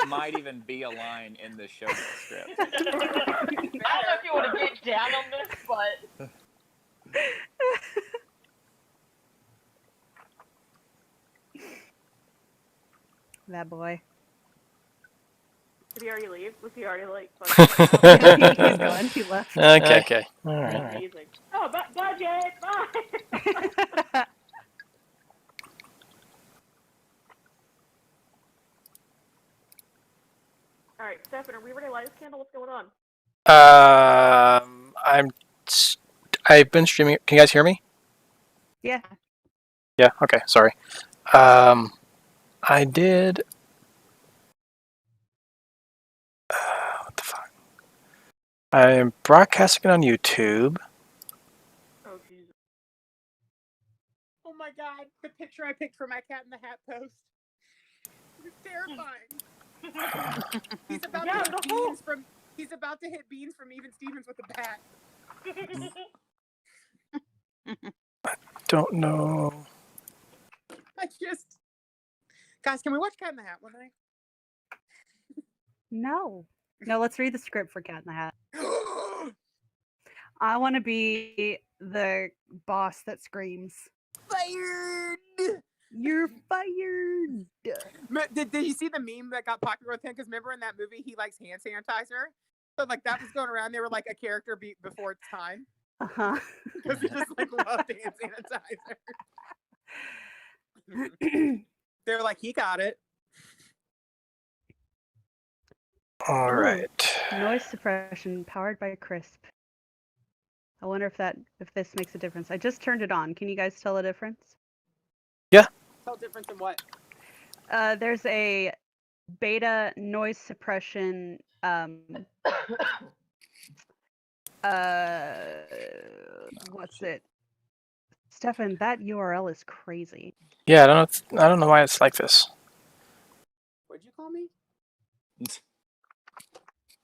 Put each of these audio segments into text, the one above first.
might even be a line in the Showgirl script. I don't know if you want to get down on this, but that boy. Did he already leave? Was he already like? He's gone. He left. Okay. All right. Amazing. Oh, bye, Jake. Bye. All right, Stefan, are we ready to light this candle? What's going on? I've been streaming. Can you guys hear me? Yeah. Yeah. Okay. Sorry. I did. What the fuck? I am broadcasting it on YouTube. Oh Jesus! Oh my God! The picture I picked for my Cat in the Hat post. It's terrifying. He's about to hit beans from. He's about to hit beans from Even Stevens with a bat. Don't know. Guys, can we watch Cat in the Hat one night? No. No, let's read the script for Cat in the Hat. I want to be the boss that screams, Fired! "You're fired!" Did you see the meme that got popular with him? Because remember in that movie, he likes hand sanitizer? So, like, that was going around. They were like a character before its time. Uh-huh. Because he just, like, loved hand sanitizer. They were like, he got it. All right. Noise suppression powered by Crisp. I wonder if this makes a difference. I just turned it on. Can you guys tell a difference? Yeah. Tell difference in what? There's a beta noise suppression what's it? Stefan, that URL is crazy. Yeah, I don't know why it's like this. What'd you call me?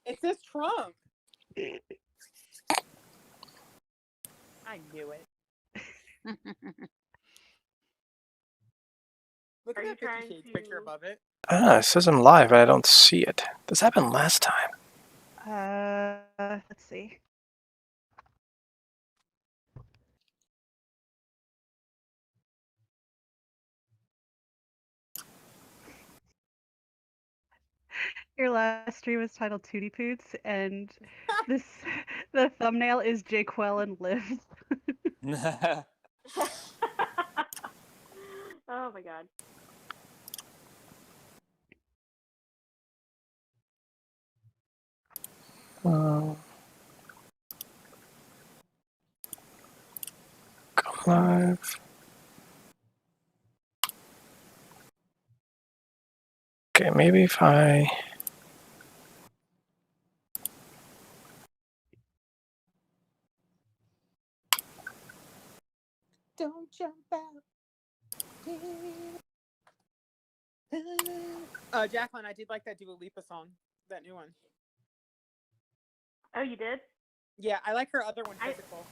It says Trump. I knew it. Look at that 50 Shades picture above it. It says I'm live, but I don't see it. This happened last time. Let's see. Your last stream was titled Tootie Poots, and the thumbnail is Jaquel and Liv. Oh my God. Go live. Okay, maybe if I... Don't jump out. Jacqueline, I did like that Dua Lipa song, that new one. Oh, you did? Yeah, I like her other one, Physical.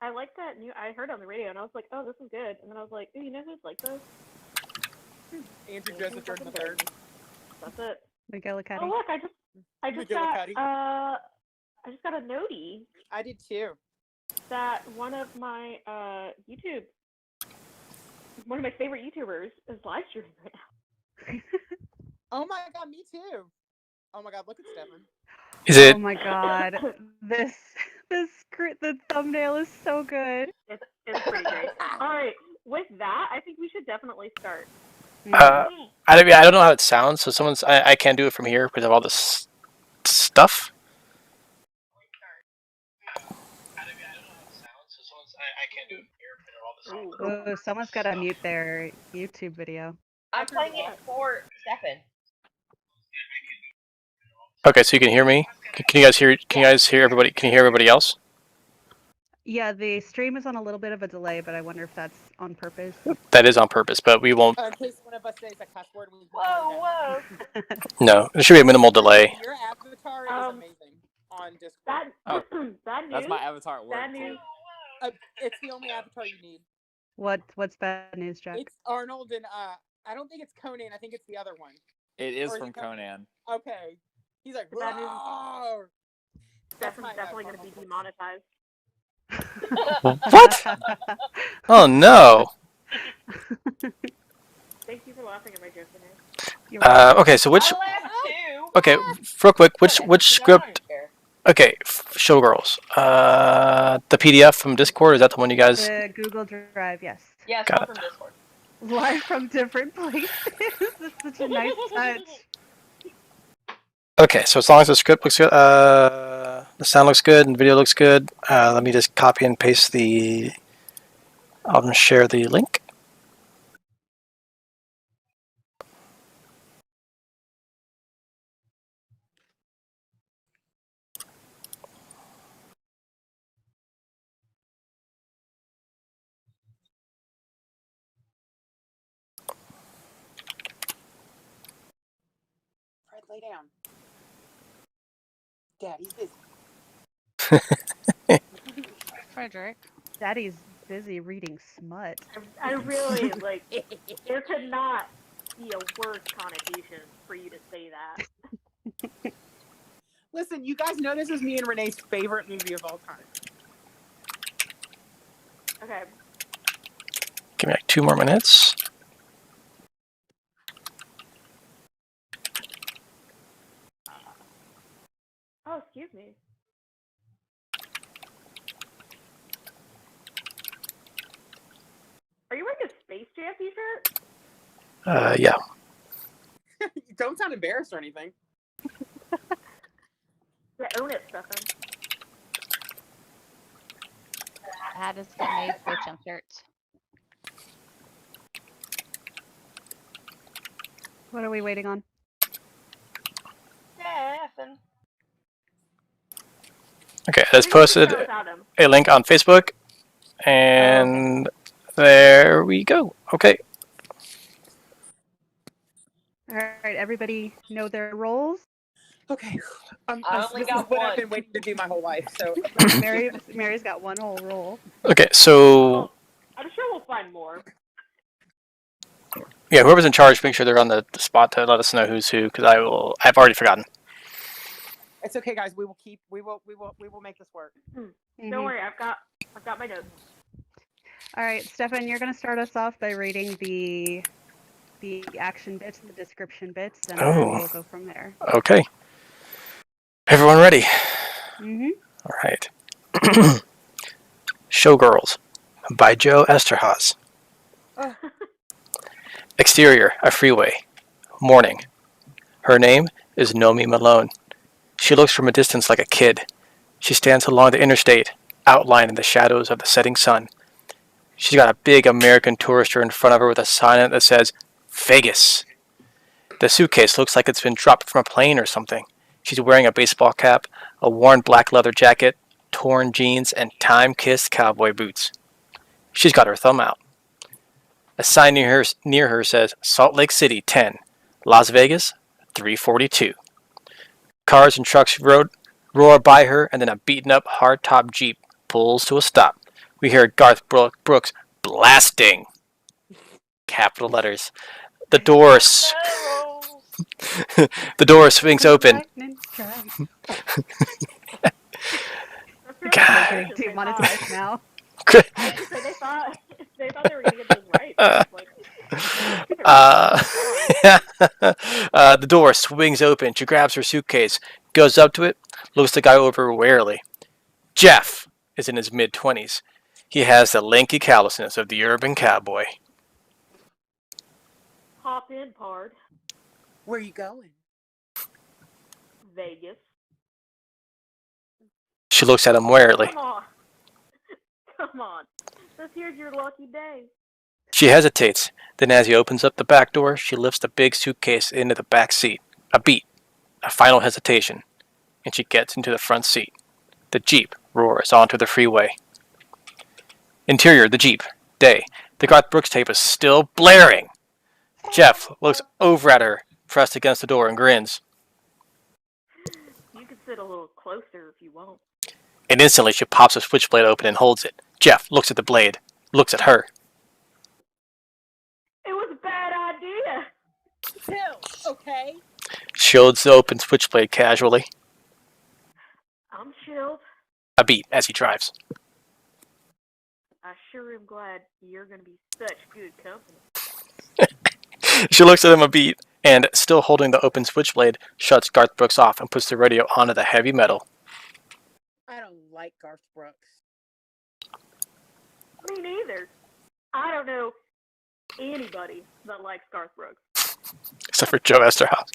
I like that new. I heard it on the radio, and I was like, "Oh, this is good." And then I was like, "Oh, you know who's like this?" Andrew Joseph Jordan the third. That's it. Miguel Oh look, I just got a notey. I did too. That one of my one of my favorite YouTubers is live streaming right now. Oh my God, me too. Oh my God, look at Stefan. Is it? Oh my God, the thumbnail is so good. It's pretty great. All right, with that, I think we should definitely start. I don't know how it sounds, so I can't do it from here because of all this stuff. Ooh, someone's got to mute their YouTube video. I'm playing it for Stefan. Okay, so you can hear me. Can you guys hear? Can you guys hear everybody? Can you hear everybody else? Yeah, the stream is on a little bit of a delay, but I wonder if that's on purpose. That is on purpose, but we won't. In case one of us says a cuss word, we Whoa. No, there should be a minimal delay. Your avatar is amazing on Discord. That's my avatar at work too. It's the only avatar you need. What's bad news, Jack? It's Arnold and I don't think it's Conan. I think it's the other one. It is Or from you got- Conan. Okay. He's like, That is- "Roar!" Stephanie's definitely going to be demonetized. What? Oh no. Thank you for laughing at my joke today. Okay, so which? I laughed too. Okay, real quick, which Whatever, 'cause I script? don't care. Okay, Showgirls. The PDF from Discord, is that the one you guys? The Google Drive, yes. Yeah, it's Got one it. from Discord. Live from different places. That's such a nice touch. Okay, so as long as the script looks good, the sound looks good, and the video looks good, let me just copy and paste the. I'll just share the link. Fred, lay down. Daddy's busy. Frederick. Daddy's busy reading smut. I really, like, there could not be a worse connotation for you to say that. Listen, you guys know this is me and Renee's favorite movie of all time. Okay. Give me like 2 more minutes. Oh, excuse me. Are you wearing a Space Jam t-shirt? Yeah. You don't sound embarrassed or anything. Yeah, own it, Stefan. That is get made for jump shirts. What are we waiting on? Stefan. Okay, I just posted Without him. a link on Facebook, and there we go. Okay. All right, everybody know their roles. Okay. I only this got is what one. I've been waiting to do my whole life. So Mary's got one whole role. Okay, so I'm sure we'll find more. yeah, whoever's in charge, make sure they're on the spot to let us know who's who, because I've already forgotten. it's okay, guys. We will make this work. Mhm. Don't worry, I've got my notes. All right, Stefan, you're going to start us off by reading the action bits and the description bits, and then we'll go from there. Okay. Everyone ready? Mm-hmm. All right. Showgirls by Joe Esterhazy. Exterior, a freeway. Morning. Her name is Nomi Malone. She looks from a distance like a kid. She stands along the interstate, outlined in the shadows of the setting sun. She's got a big American tourister in front of her with a sign that says, Vegas. The suitcase looks like it's been dropped from a plane or something. She's wearing a baseball cap, a worn black leather jacket, torn jeans, and time-kissed cowboy boots. She's got her thumb out. A sign near her says, Salt Lake City, 10. Las Vegas, 3:42. Cars and trucks roar by her, and then a beaten-up, hard-top Jeep pulls to a stop. We hear Garth Brooks blasting. Capital letters. The door swings open. God. Getting demonetized now. So they thought they were gonna get this right. The door swings open. She grabs her suitcase, goes up to it, looks the guy over warily. Jeff is in his mid-20s. He has the lanky callousness of the urban cowboy. Hop in, Pard. Where are you going? Vegas. She looks at him warily. Come on. Come on. This here's your lucky day. She hesitates. Then as he opens up the back door, she lifts the big suitcase into the back seat. A beat. A final hesitation. And she gets into the front seat. The Jeep roars onto the freeway. Interior, the Jeep. Day. The Garth Brooks tape is still blaring. Jeff looks over at her, pressed against the door, and grins. You can sit a little closer if you want. And instantly she pops a switchblade open and holds it. Jeff looks at the blade, looks at her. It was a bad idea. Chill. okay? She holds the open switchblade casually. I'm chilled. A beat as he drives. I sure am glad you're gonna be such good company. She looks at him a beat and, still holding the open switchblade, shuts Garth Brooks off and puts the radio onto the heavy metal. I don't like Garth Brooks. Me neither. I don't know anybody that likes Garth Brooks. Except for Joe Esterhaus.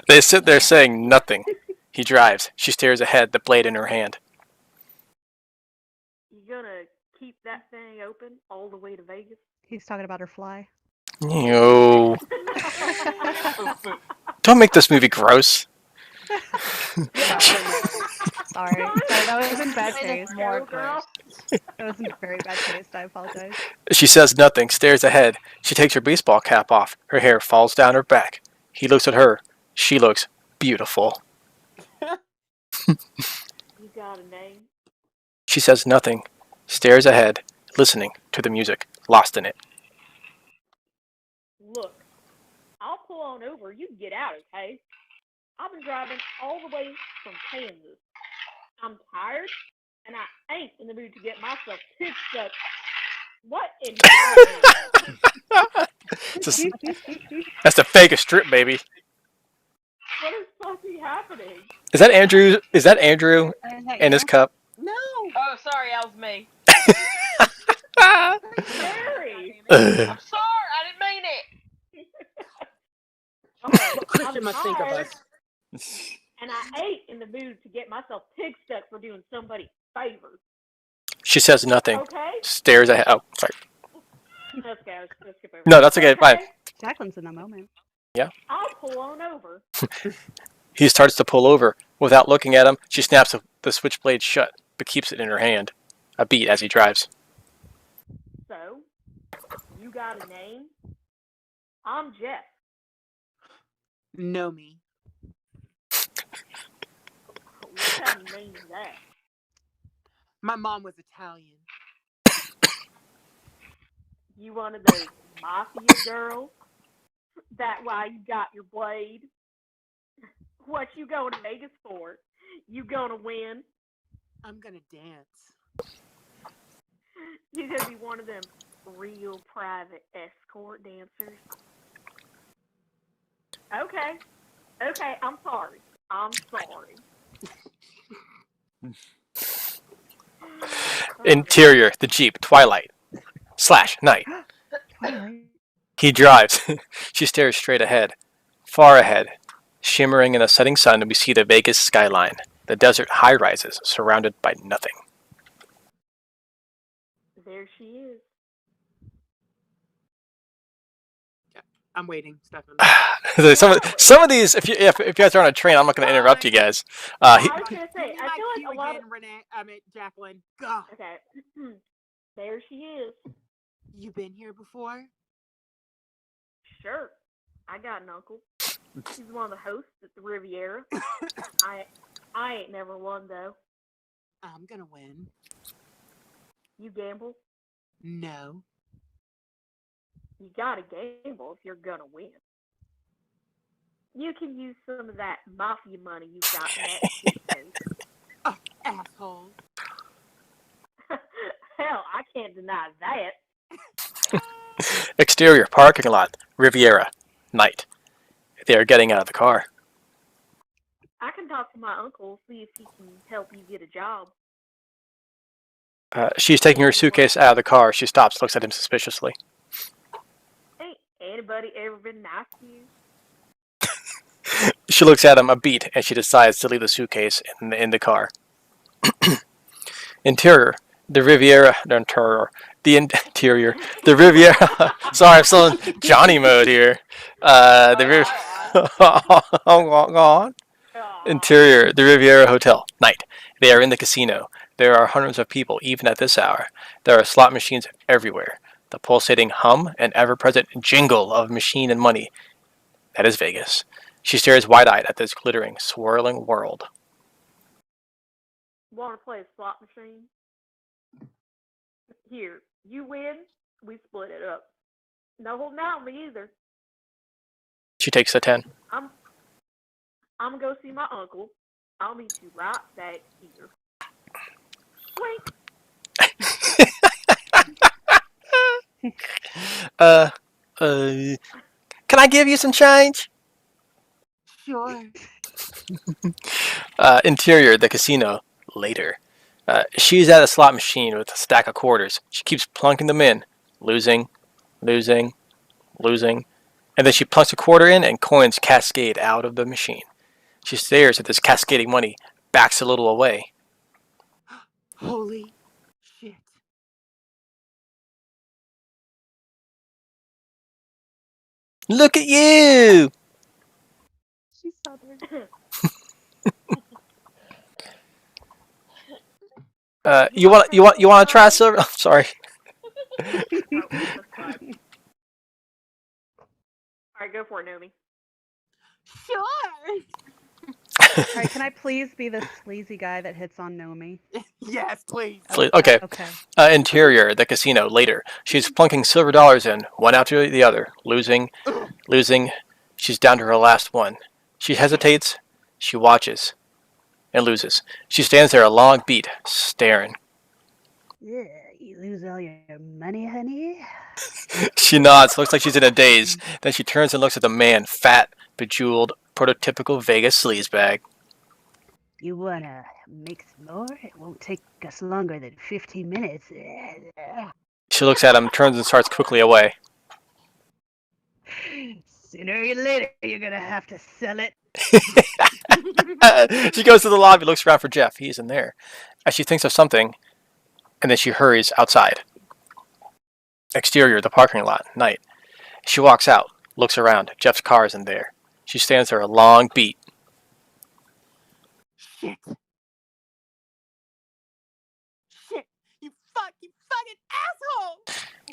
They sit there saying nothing. He drives. She stares ahead, the blade in her hand. You gonna keep that thing open all the way to Vegas? He's talking about her fly. No. Don't make this movie gross. Sorry. That was in bad Made taste. it more Girl. gross. That was in very bad taste. I apologize. She says nothing, stares ahead. She takes her baseball cap off. Her hair falls down her back. He looks at her. She looks beautiful. You got a name? She says nothing, stares ahead, listening to the music, lost in it. Look, I'll pull on over. You can get out, okay? I've been driving all the way from Kansas. I'm tired, and I ain't in the mood to get myself too stuck. What in That's the fakest strip, baby. What is fucking happening? Is that Andrew? Is that Andrew in his cup? No. Oh, sorry, that was me. Mary! I'm sorry, I didn't mean it. Okay, Christian I'm must think of tired, us. and I ain't in the mood to get myself pig stuck for doing somebody favors. She says nothing, Okay? stares ahead. Oh, sorry. Let's go. Let's skip over. No, that's okay. Fine. Jacqueline's in the moment. I'll pull on over. He starts to pull over. Without looking at him, she snaps the switchblade shut, but keeps it in her hand. A beat as he drives. So, you got a name? I'm Jeff. Know me. What kind of name is that? My mom was Italian. You one of those mafia girls? That why you got your blade? What you going to Vegas for? You gonna win? I'm gonna dance. You gonna be one of them real private escort dancers? Okay, I'm sorry. Interior, the Jeep, twilight. / night. Twilight. He drives. She stares straight ahead. Far ahead. Shimmering in the setting sun, we see the Vegas skyline. The desert high-rises, surrounded by nothing. There she is. I'm waiting, Stefan. some of these, if you guys are on a train, I'm not going to interrupt you guys. I was gonna say, I feel like a lot of Jacqueline. God. okay. There she is. You been here before? Sure, I got an uncle. He's one of the hosts at the Riviera. I ain't never won though. I'm gonna win. You gamble? No. You gotta gamble if you're gonna win. You can use some of that mafia money you got in that suitcase. Oh, asshole. Hell, I can't deny that. Exterior, parking lot, Riviera, night. They are getting out of the car. I can talk to my uncle, see if he can help you get a job. She's taking her suitcase out of the car. She stops, looks at him suspiciously. Ain't anybody ever been nice to you? She looks at him a beat, and she decides to leave the suitcase in the car. Interior, the Riviera, the interior, the Riviera. Sorry, I'm still in Johnny mode here. The Riviera. Interior, the Riviera Hotel, night. They are in the casino. There are hundreds of people, even at this hour. There are slot machines everywhere. The pulsating hum and ever-present jingle of machine and money. That is Vegas. She stares wide-eyed at this glittering, swirling world. Want to play a slot machine? Here, you win, we split it up. No holding out on me either. She takes the 10. I'm gonna go see my uncle. I'll meet you right back here. Wait. Can I give you some change? Sure. Interior, the casino, later. She's at a slot machine with a stack of quarters. She keeps plunking them in, losing, losing, losing, and then she plunks a quarter in and coins cascade out of the machine. She stares at this cascading money, backs a little away. Holy shit. Look at you! She's southern. You want to try silver? I'm sorry. Alright, go for it, Naomi. Sure. Alright, can I please be the sleazy guy that hits on Nomi? Yes, please. Okay. Okay. Interior, the casino, later. She's plunking silver dollars in, one after the other, losing, losing. She's down to her last one. She hesitates, she watches, and loses. She stands there a long beat, staring. Yeah, you lose all your money, honey? She nods, looks like she's in a daze. Then she turns and looks at the man, fat, bejeweled, prototypical Vegas sleazebag. You wanna make some more? It won't take us longer than 15 minutes. She looks at him, turns and starts quickly away. Sooner or later, you're gonna have to sell it. She goes to the lobby, looks around for Jeff. He isn't there. As she thinks of something, and then she hurries outside. Exterior, the parking lot, night. She walks out, looks around. Jeff's car isn't there. She stands there a long beat. Shit. Shit. You fucking asshole.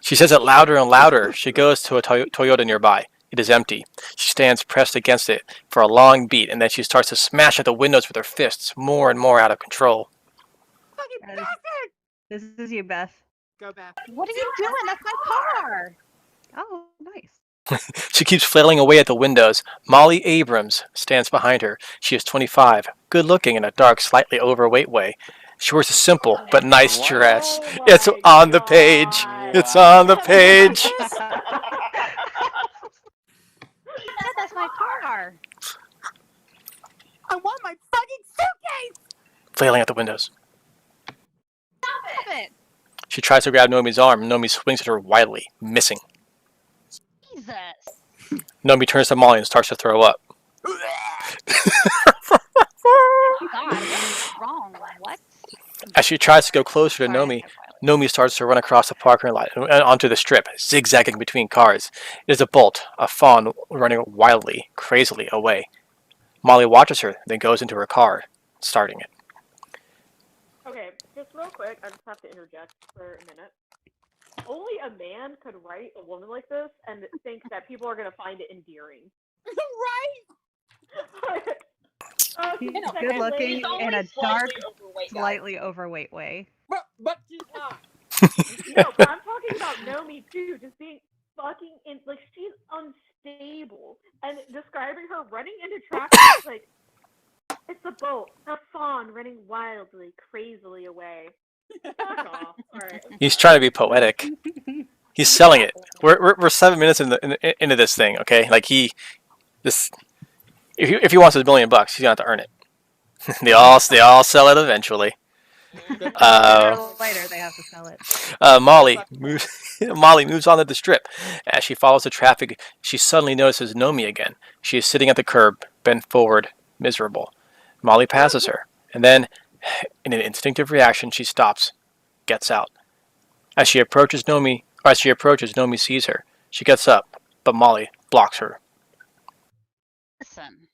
She says it louder and louder. She goes to a Toyota nearby. It is empty. She stands pressed against it for a long beat, and then she starts to smash at the windows with her fists, more and more out of control. Fucking That is- bastard. This is you, Beth. Go back. What are you doing? That's my car. Oh, nice. She keeps flailing away at the windows. Molly Abrams stands behind her. She is 25, good-looking in a dark, slightly overweight way. She wears a simple but nice dress. Oh It's my on the page. God. It's on the page. Yeah, that's my car. I want my fucking suitcase. Flailing at the windows. Stop it. She tries to grab Nomi's arm. Nomi swings at her wildly, missing. Jesus. Nomi turns to Molly and starts to throw up. God, what's wrong? What? As she tries to go closer to Nomi, Nomi starts to run across the parking lot and onto the strip, zigzagging between cars. It is a bolt, a fawn running wildly, crazily away. Molly watches her, then goes into her car, starting it. Okay, just real quick, I just have to interject for a minute. Only a man could write a woman like this and think that people are going to find it endearing. Right. He's Second good looking lady- in a dark, overweight guy. slightly overweight way. But she's not. No, but I'm talking about Nomi too, just being fucking like she's unstable and describing her running into traffic is like it's a boat, a fawn running wildly, crazily away. Fuck off. All right. He's trying to be poetic. He's selling it. We're 7 minutes into this thing, okay? Like if he wants his $1 million, he's gonna have to earn it. they all sell it eventually. Sooner or later, they have to sell it. Molly moves on to the strip. As she follows the traffic, she suddenly notices Nomi again. She is sitting at the curb, bent forward, miserable. Molly passes her, and then, in an instinctive reaction, she stops, gets out. As she approaches, Nomi sees her. She gets up, but Molly blocks her. Listen.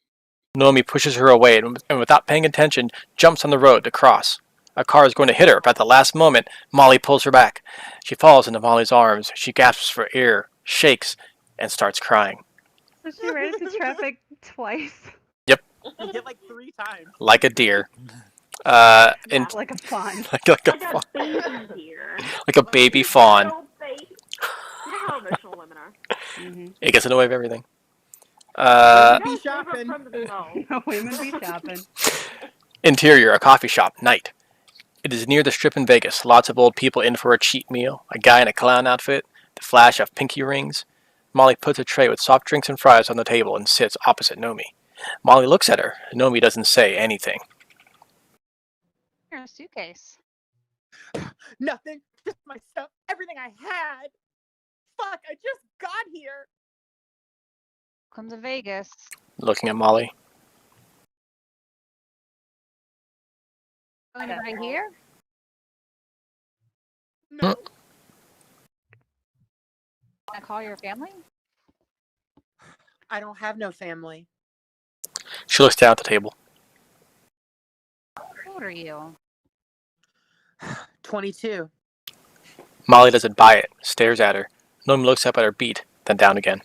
Nomi pushes her away and without paying attention, jumps on the road to cross. A car is going to hit her, but at the last moment, Molly pulls her back. She falls into Molly's arms. She gasps for air, shakes, and starts crying. So she ran into traffic twice. You hit like 3 times. Like a deer. Like a fawn. Like a Like fawn. a baby here. Like a baby fawn. Little baby. You know how emotional women are. Mm-hmm. It gets in the way of everything. Be shopping. Women be shopping. Interior, a coffee shop, night. It is near the Strip in Vegas. Lots of old people in for a cheap meal. A guy in a clown outfit, the flash of pinky rings. Molly puts a tray with soft drinks and fries on the table and sits opposite Nomi. Molly looks at her. Nomi doesn't say anything. Here's a suitcase. Nothing. Just my stuff. Everything I had. Fuck, I just got here. Come to Vegas. Looking at Molly. Anybody here? No. Can I call your family? I don't have no family. She looks down at the table. How old are you? 22. Molly doesn't buy it, stares at her. Nomi looks up at her beat, then down again.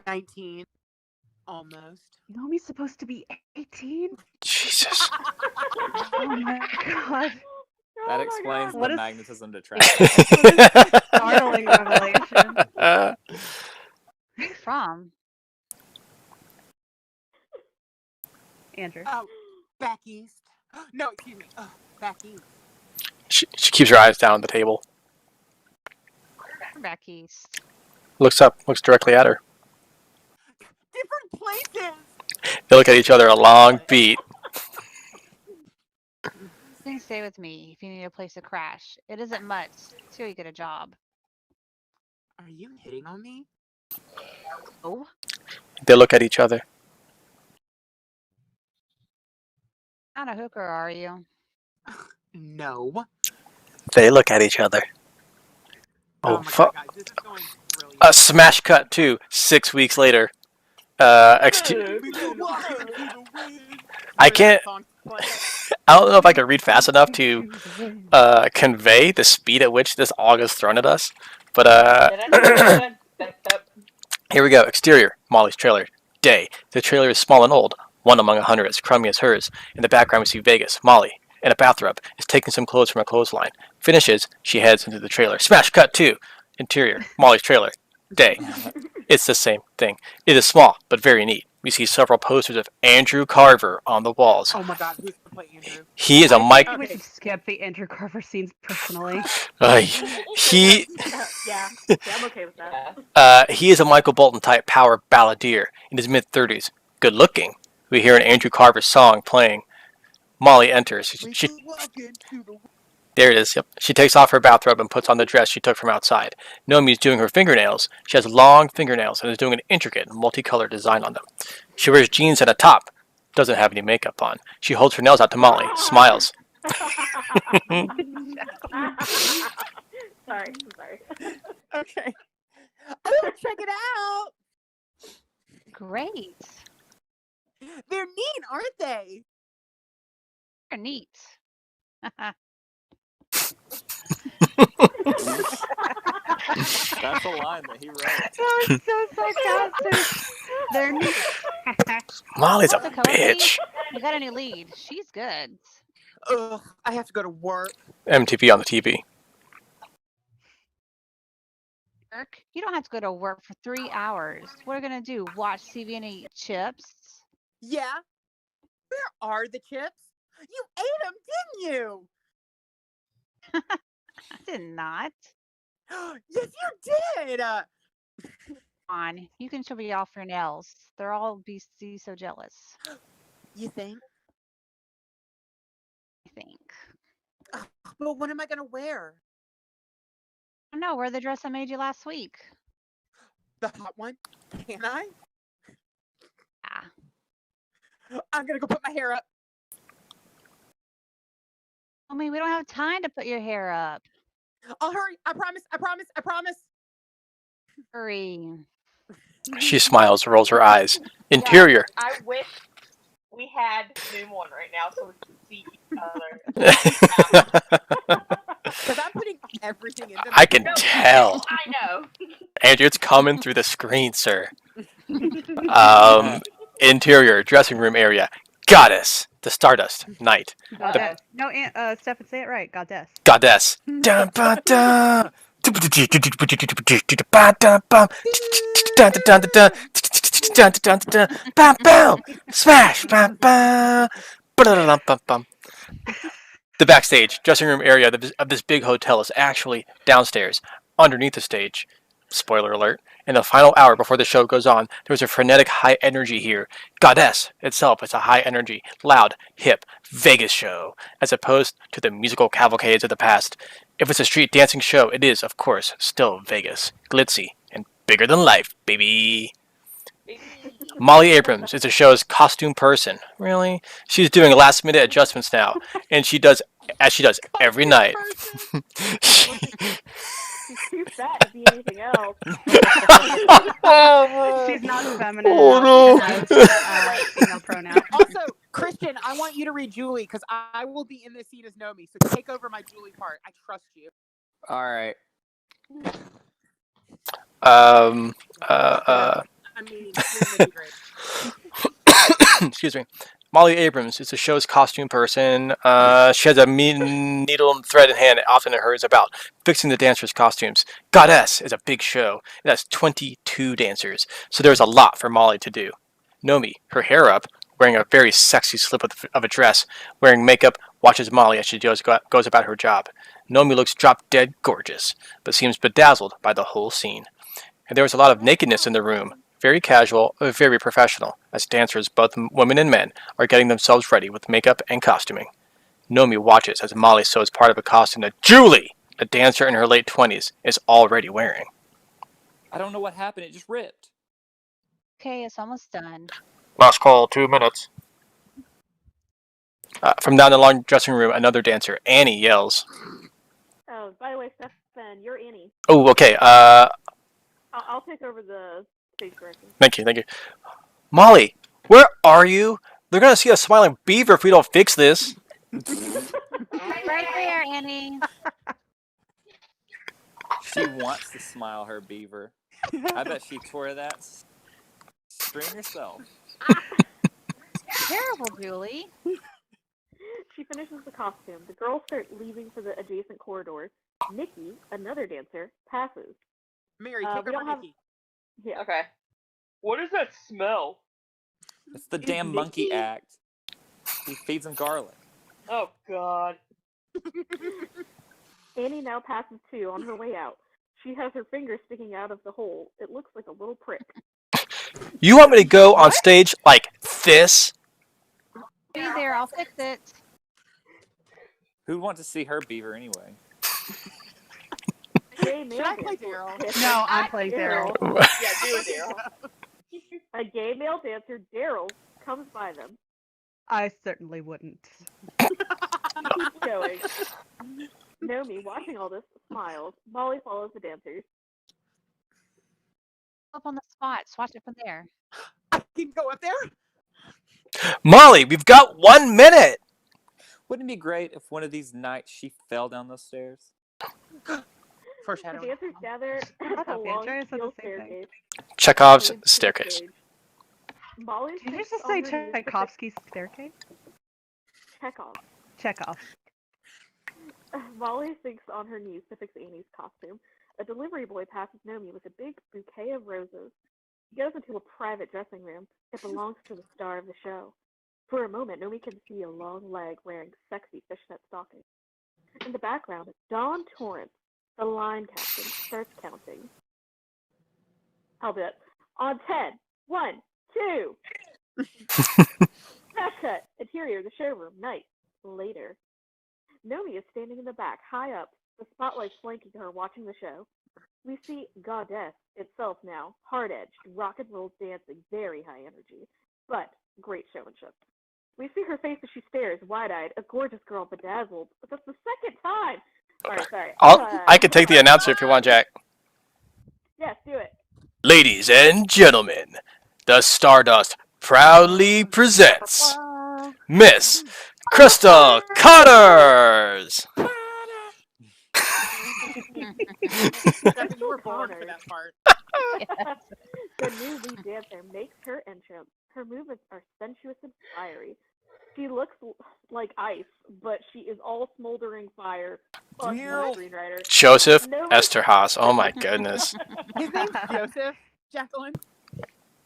19. Almost. Nomi's supposed to be 18? Jesus. Oh my god. That explains What the is- magnetism to traffic. Startling revelation. Where you from? Andrew. Oh, back east. No, excuse me. Oh, back east. She keeps her eyes down on the table. We're back east. Looks up, looks directly at her. Different places. They look at each other a long beat. You can stay with me if you need a place to crash. It isn't much till you get a job. Are you hitting on me? Oh, They look at each other. not a hooker, are you? No. They look at each other. Oh, my fuck. God, guys, this is going brilliant. A smash cut to 6 weeks later. I can't. I don't know if I can read fast enough to convey the speed at which this AUG is thrown at us. But here we go. Exterior, Molly's trailer. Day. The trailer is small and old. One among 100 as crummy as hers. In the background we see Vegas. Molly, in a bathrobe, is taking some clothes from a clothesline. Finishes, she heads into the trailer. Smash cut 2. Interior, Molly's trailer. Day. It's the same thing. It is small, but very neat. We see several posters of Andrew Carver on the walls. Oh my God, who's gonna play Andrew? He is a mic. We should skip the Andrew Carver scenes personally. He Yeah, I'm okay with that. he is a Michael Bolton type power balladeer in his mid-30s. Good looking. We hear an Andrew Carver song playing. Molly enters. There it is. Yep. She takes off her bathrobe and puts on the dress she took from outside. Nomi is doing her fingernails. She has long fingernails and is doing an intricate, multicolored design on them. She wears jeans and a top. Doesn't have any makeup on. She holds her nails out to Molly. Smiles. Sorry, I'm sorry. Okay. Oh, check it out. Great. They're neat, aren't they? They're neat. That's a line that he wrote. That was so sarcastic. They're neat. Molly's a What's the color bitch. You got a new lead. She's good. Ugh, I have to go to work. MTV on the TV. Work? You don't have to go to work for 3 hours. What are you gonna do? Watch TV and eat chips? Yeah? Where are the chips? You ate them, didn't you? I did not. Yes, you did. Come on, you can show me off your nails. They're all be so jealous. You think? I think. Ugh, but what am I gonna wear? I don't know. Wear the dress I made you last week. The hot one? Can I? Yeah. I'm gonna go put my hair up. I mean, we don't have time to put your hair up. I'll hurry. I promise. I promise. I promise. Hurry. She smiles, rolls her eyes. Interior. I wish we had Zoom on right now so we could see each other. Because I'm putting everything into I can tell. I know. Andrew, it's coming through the screen, sir. Interior, dressing room area. Goddess. The Stardust. Night. Goddess. No, Stefan, say it right. Goddess. Goddess. Dun, ba, dun. Dun, dun, dun, dun, dun, dun, dun, dun, dun, bam, bam, smash, bam, bam, ba-da-da-dum, bum, bum. The backstage dressing room area of this big hotel is actually downstairs, underneath the stage. Spoiler alert. In the final hour before the show goes on, there's a frenetic high energy here. Goddess itself is a high energy, loud, hip, Vegas show, as opposed to the musical cavalcades of the past. If it's a street dancing show, it is, of course, still Vegas, glitzy, and bigger than life, baby. Molly Abrams is the show's costume person. Really? She's doing last minute adjustments now, and she does as she does every night. She's too fat to be anything else. She's not feminine Oh, enough no. to have female pronouns. Also, Christian, I want you to read Julie because I will be in this scene as Nomi. So take over my Julie part. I trust you. All right. I mean, it's gonna be great. Excuse me. Molly Abrams is the show's costume person. She has a needle and thread in hand, often in hers, about fixing the dancers' costumes. Goddess is a big show. It has 22 dancers, so there's a lot for Molly to do. Nomi, her hair up, wearing a very sexy slip of a dress, wearing makeup, watches Molly as she goes about her job. Nomi looks drop-dead gorgeous, but seems bedazzled by the whole scene. And there was a lot of nakedness in the room. Very casual, very professional, as dancers, both women and men, are getting themselves ready with makeup and costuming. Nomi watches as Molly sews part of a costume that Julie, a dancer in her late 20s, is already wearing. I don't know what happened. It just ripped. Okay, it's almost done. Last call, 2 minutes. From down the long dressing room, another dancer, Annie, yells. Oh, by the way, Stefan, you're Annie. Oh, okay. I'll take over the stage direction. Thank you. Molly, where are you? They're gonna see a smiling beaver if we don't fix this. Right there, Annie. She wants to smile her beaver. I bet she tore that string herself. Terrible, Julie. She finishes the costume. The girls start leaving for the adjacent corridor. Nikki, another dancer, passes. Mary, we take over don't have- Nikki. Yeah. Okay. What does that smell? It's the Is damn monkey Nikki- act. He feeds them garlic. Oh God. Annie now passes too on her way out. She has her finger sticking out of the hole. It looks like a little prick. You want me to go on stage like this? Be there, I'll fix it. Who'd want to see her beaver anyway? Gay male Should I play dancer Daryl? pisses. No, I'm playing Daryl. Yeah, do it, Daryl. A gay male dancer, Daryl, comes by them. I certainly wouldn't. Keeps going. Nomi, watching all this, smiles. Molly follows the dancers. Up on the spot. Watch it from there. I can go up there. Molly, we've got 1 minute. Wouldn't it be great if one of these nights she fell down those stairs? The Foreshadowing. dancers gather I at the thought long Andrea said the steel same thing. staircase. Chekhov's leads to the staircase. stage. Molly Did you sits just on say her knees to fix Tchaikovsky's staircase? Chekhov. Chekhov. Molly sinks on her knees to fix Annie's costume. A delivery boy passes Nomi with a big bouquet of roses. He goes into a private dressing room. It belongs to the star of the show. For a moment, Nomi can see a long leg wearing sexy fishnet stockings. In the background, Dawn Torrance, the line captain, starts counting. I'll do it. On 10. 1, 2. Smash cut. Interior, the showroom. Night. Later. Nomi is standing in the back, high up, the spotlight flanking her, watching the show. We see Goddess itself now, hard-edged, rock and roll dancing, very high energy, but great showmanship. We see her face as she stares, wide-eyed, a gorgeous girl bedazzled. But that's the second time. All right, sorry. I can take the announcer if you want, Jack. Yes, do it. Ladies and gentlemen, the Stardust proudly presents Miss Crystal Connors. Stefan, you were born for that part. The new lead dancer makes her entrance. Her movements are sensuous and fiery. She looks like ice, but she is all smoldering fire. Plus, Daryl. screenwriter. Joseph No- Esterhaas. Oh my goodness. His name's Joseph. Jacqueline.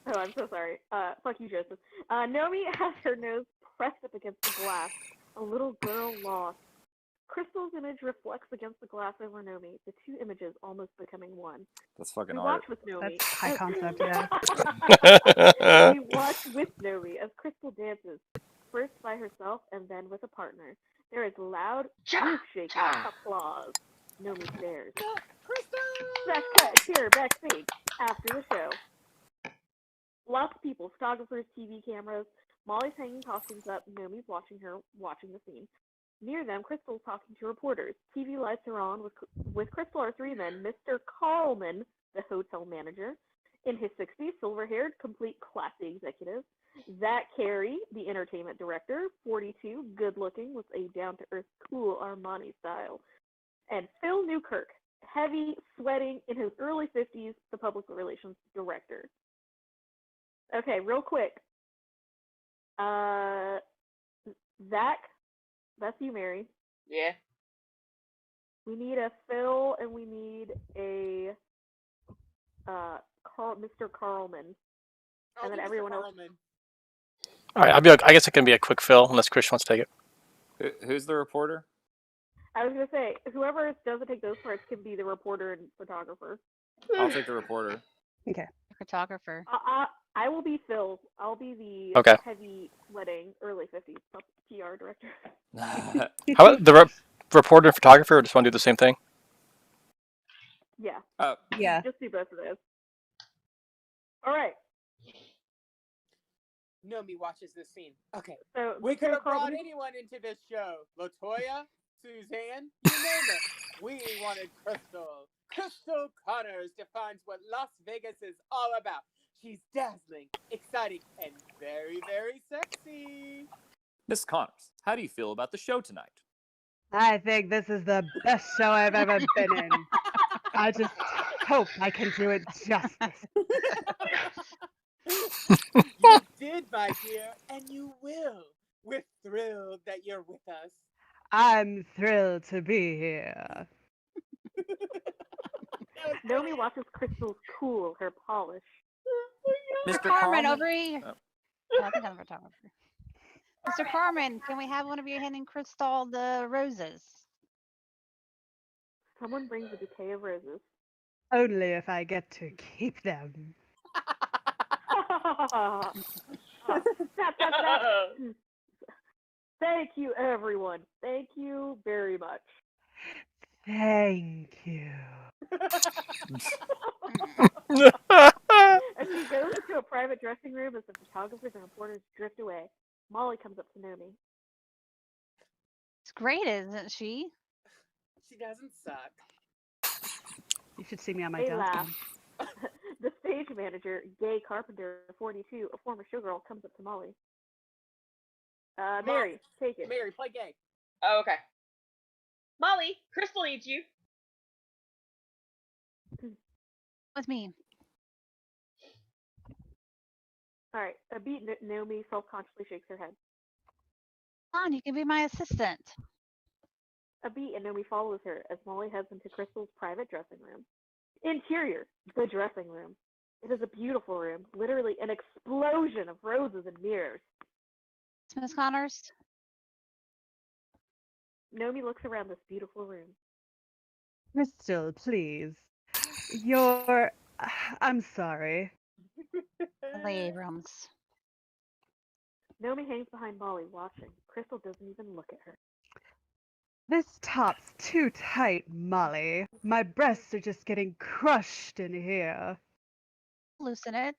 Oh, I'm so sorry. Fuck you, Joseph. Nomi has her nose pressed up against the glass. A little girl lost. Crystal's image reflects against the glass over Nomi, the two images almost becoming one. That's fucking We art. watch with Nomi. That's high concept, yeah. We watch with Nomi as Crystal dances, first by herself and then with a partner. There is loud, roof-shaking applause. Nomi stares. Back cut here backstage after the show. Lots of people, photographers, TV cameras. Molly's hanging costumes up. Nomi's watching the scene. Near them, Crystal's talking to reporters. TV lights are on. With Crystal are three men. Mr. Carlman, the hotel manager, in his 60s, silver-haired, complete classy executive. Zach Carey, the entertainment director, 42, good-looking, with a down-to-earth, cool Armani style. And Phil Newkirk, heavy, sweating, in his early 50s, the public relations director. Okay, real quick. Zach, that's you, Mary. Yeah. We need a Phil and we need a Mr. Carlman. And then everyone else. All right, I guess it can be a quick fill unless Chris wants to take it. Who's the reporter? I was gonna say, whoever doesn't take those parts can be the reporter and photographer. I'll take the reporter. Okay. Photographer. I will be Phil. I'll be the Okay. heavy sweating early 50s PR director. How about the reporter and photographer, or just want to do the same thing? Yeah. Yeah. Just do both of those. All right. Nomi watches this scene. Okay. So We could have brought Carlman- anyone into this show. LaToya, Suzanne, you name it. We wanted Crystal. Crystal Connors defines what Las Vegas is all about. She's dazzling, exciting, and very, very sexy. Miss Connors, how do you feel about the show tonight? I think this is the best show I've ever been in. I just hope I can do it justice. You did, my dear, and you will. We're thrilled that you're with us. I'm thrilled to be here. Nomi watches Crystal's cool, her polish. Mr. Carmen, Carmen? over here. Oh. Oh, I think I'm a photographer. Mr. Carmen, can we have one of you handing Crystal the roses? Someone brings a bouquet of roses. Only if I get to keep them. Stop. Thank you, everyone. Thank you very much. Thank you. As she goes into a private dressing room as the photographers and reporters drift away, Molly comes up to Nomi. It's great, isn't she? She doesn't suck. You should see me on my They dance laugh. cam. The stage manager, Gay Carpenter, 42, a former showgirl, comes up to Molly. Mary, take it. Mary, play gay. Oh, okay. Molly, Crystal needs you. With me. All right. A beat. Naomi self-consciously shakes her head. Come on, you can be my assistant. A beat, and Naomi follows her as Molly heads into Crystal's private dressing room. Interior, the dressing room. It is a beautiful room, literally an explosion of roses and mirrors. Miss Connors? Naomi looks around this beautiful room. Crystal, please. I'm sorry. Molly Abrams. Naomi hangs behind Molly, watching. Crystal doesn't even look at her. This top's too tight, Molly. My breasts are just getting crushed in here. Loosen it.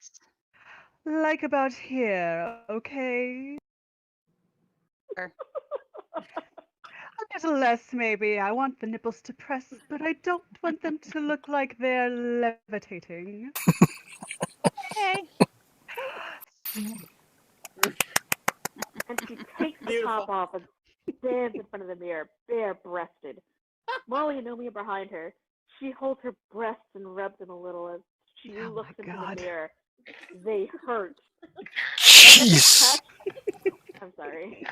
Like about here, okay? Sure. A little less, maybe. I want the nipples to press, but I don't want them to look like they're levitating. Okay. And she takes the top off and stands in front of the mirror, bare-breasted. Molly and Naomi are behind her. She holds her breasts and rubs them a little as she Oh looks my into God. the mirror. They hurt. Jeez. I'm sorry.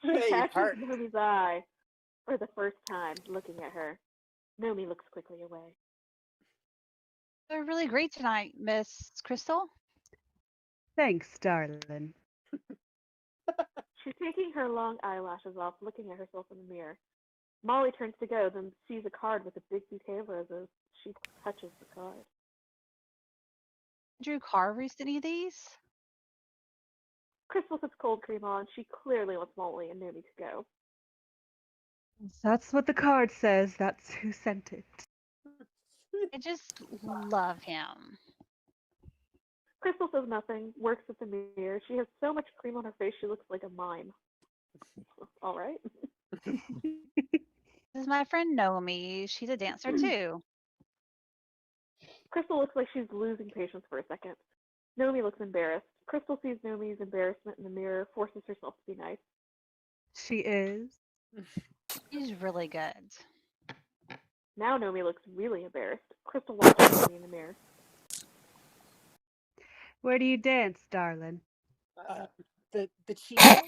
They Catches hurt. Naomi's eye for the first time, looking at her. Naomi looks quickly away. They're really great tonight, Miss Crystal. Thanks, darling. She's taking her long eyelashes off, looking at herself in the mirror. Molly turns to go, then sees a card with a big bouquet of roses. She touches the card. Drew Carver's any of these? Crystal puts cold cream on. She clearly wants Molly and Nomi to go. That's what the card says. That's who sent it. I just love him. Crystal says nothing, works at the mirror. She has so much cream on her face she looks like a mime. All right. This is my friend Nomi. She's a dancer too. Crystal looks like she's losing patience for a second. Nomi looks embarrassed. Crystal sees Nomi's embarrassment in the mirror, forces herself to be nice. She is. She's really good. Now Nomi looks really embarrassed. Crystal watches Nomi in the mirror. Where do you dance, darling? The cheetah.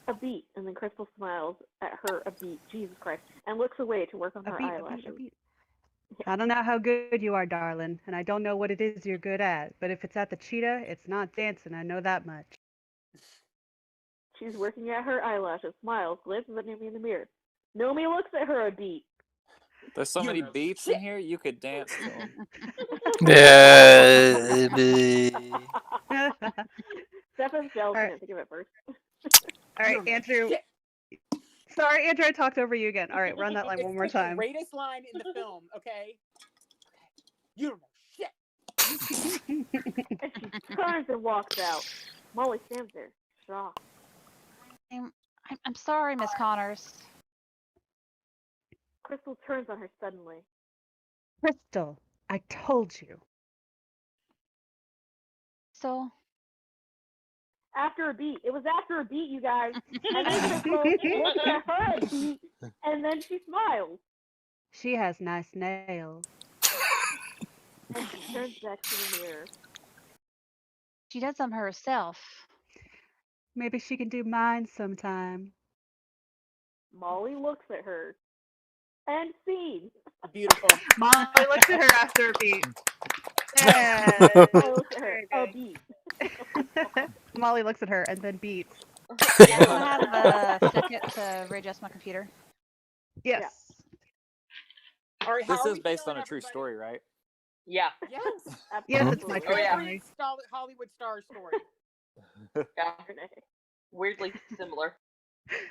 A beat, and then Crystal smiles at her a beat, Jesus Christ, and looks away to work on her A beat, eyelashes. a beat. I don't know how good you are, darling, and I don't know what it is you're good at, but if it's at the cheetah, it's not dancing, I know that much. She's working at her eyelashes, smiles, glances at Nomi in the mirror. Nomi looks at her a beat. There's so many beats in here, you could dance to them. Yeah. Stefan's jealous. Alright. Can't think of it first. Alright, Andrew. Sorry, Andrew, I talked over you again. Alright, run that line one more It's the time. greatest line in the film, okay? You don't know shit. And she turns and walks out. Molly stands there, shocked. I'm sorry, Miss Connors. Crystal turns on her suddenly. Crystal, I told you. So, After a beat. It was after a beat, you guys. And then Crystal looks at her a beat, and then she smiles. She has nice nails. And she turns back to the mirror. she does them herself. Maybe she can do mine sometime. Molly looks at her. And scene. Beautiful. Molly looks at her after a beat. Yeah. Molly looks at her. A beat. Molly looks at her and then beats. I don't have a second to readjust my computer. Yes. All right, how This are is we based on feeling, a true everybody? story, right? Yeah. Yes. Yes, it's my Oh, true yeah. story. Every Hollywood star story. Yeah. Weirdly similar.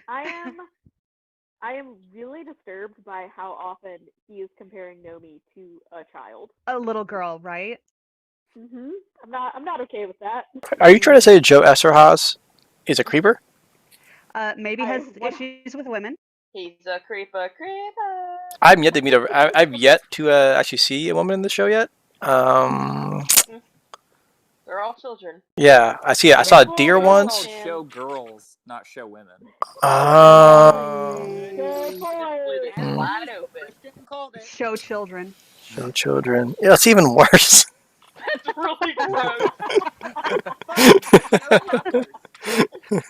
I am really disturbed by how often he is comparing Nomi to a child. A little girl, right? Mhm. I'm not okay with that. Are you trying to say Joe Esserhaz is a creeper? Maybe has what- issues with women. He's a creeper. I've yet to meet I've yet to actually see a woman in the show yet. They're all children. Yeah, I saw a deer Well, once. It's called show girls, not show women. Oh, Good point. And wide open. Christian called it. Show children. show children. Yeah, it's even worse. That's really gross. Oh my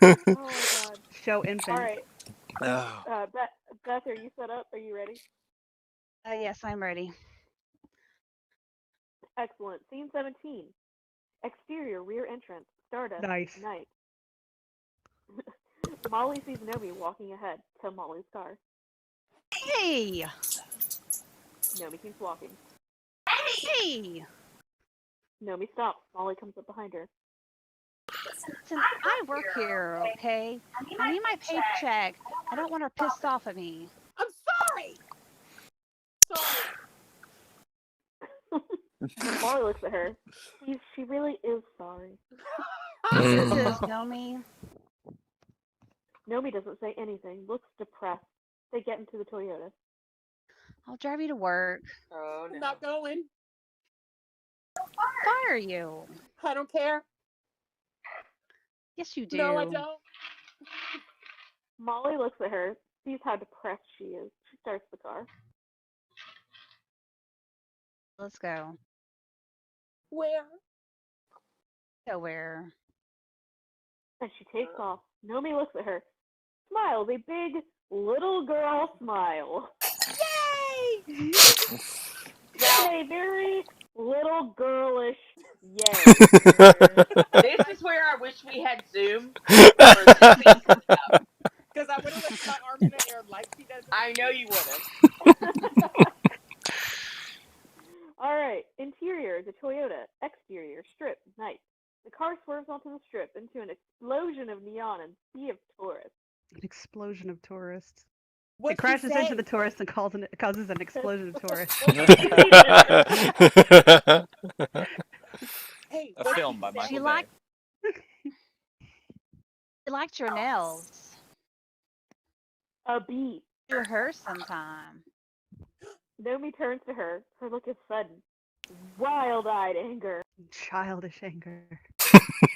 god. Show infants. All right. Oh. Beth, are you set up? Are you ready? Yes, I'm ready. Excellent. Scene 17. Exterior rear entrance. Stardust. Nice. Night. Molly sees Nomi walking ahead to Molly's car. Hey! Nomi keeps walking. Hey! Nomi stops. Molly comes up behind her. Listen, I work here, okay? I need my paycheck. I don't want her pissed off at me. I'm sorry. Sorry. Molly looks at her. She really is sorry. This is Nomi. Nomi doesn't say anything, looks depressed. They get into the Toyota. I'll drive you to work. Oh I'm no. not going. Fire you. I don't care. Yes, you do. No, I don't. Molly looks at her, sees how depressed she is. She starts the car. Let's go. Where? Nowhere. And she takes off. Nomi looks at her, smiles a big little girl smile. Yay! Yeah, a very little girlish yay. This is where I wish we had Zoom. Because I would have lifted my arms in the air like she does. I know you would have. All right. Interior, the Toyota. Exterior, strip, night. The car swerves onto the strip into an explosion of neon and sea of tourists. An explosion of tourists. What'd It she crashes into say? the tourists and causes an explosion of tourists. Hey, A what'd film she by say? Michael She Bay. liked she liked your nails. A beat. Do her sometime. Nomi turns to her. Her look is sudden. Wild-eyed anger. Childish anger.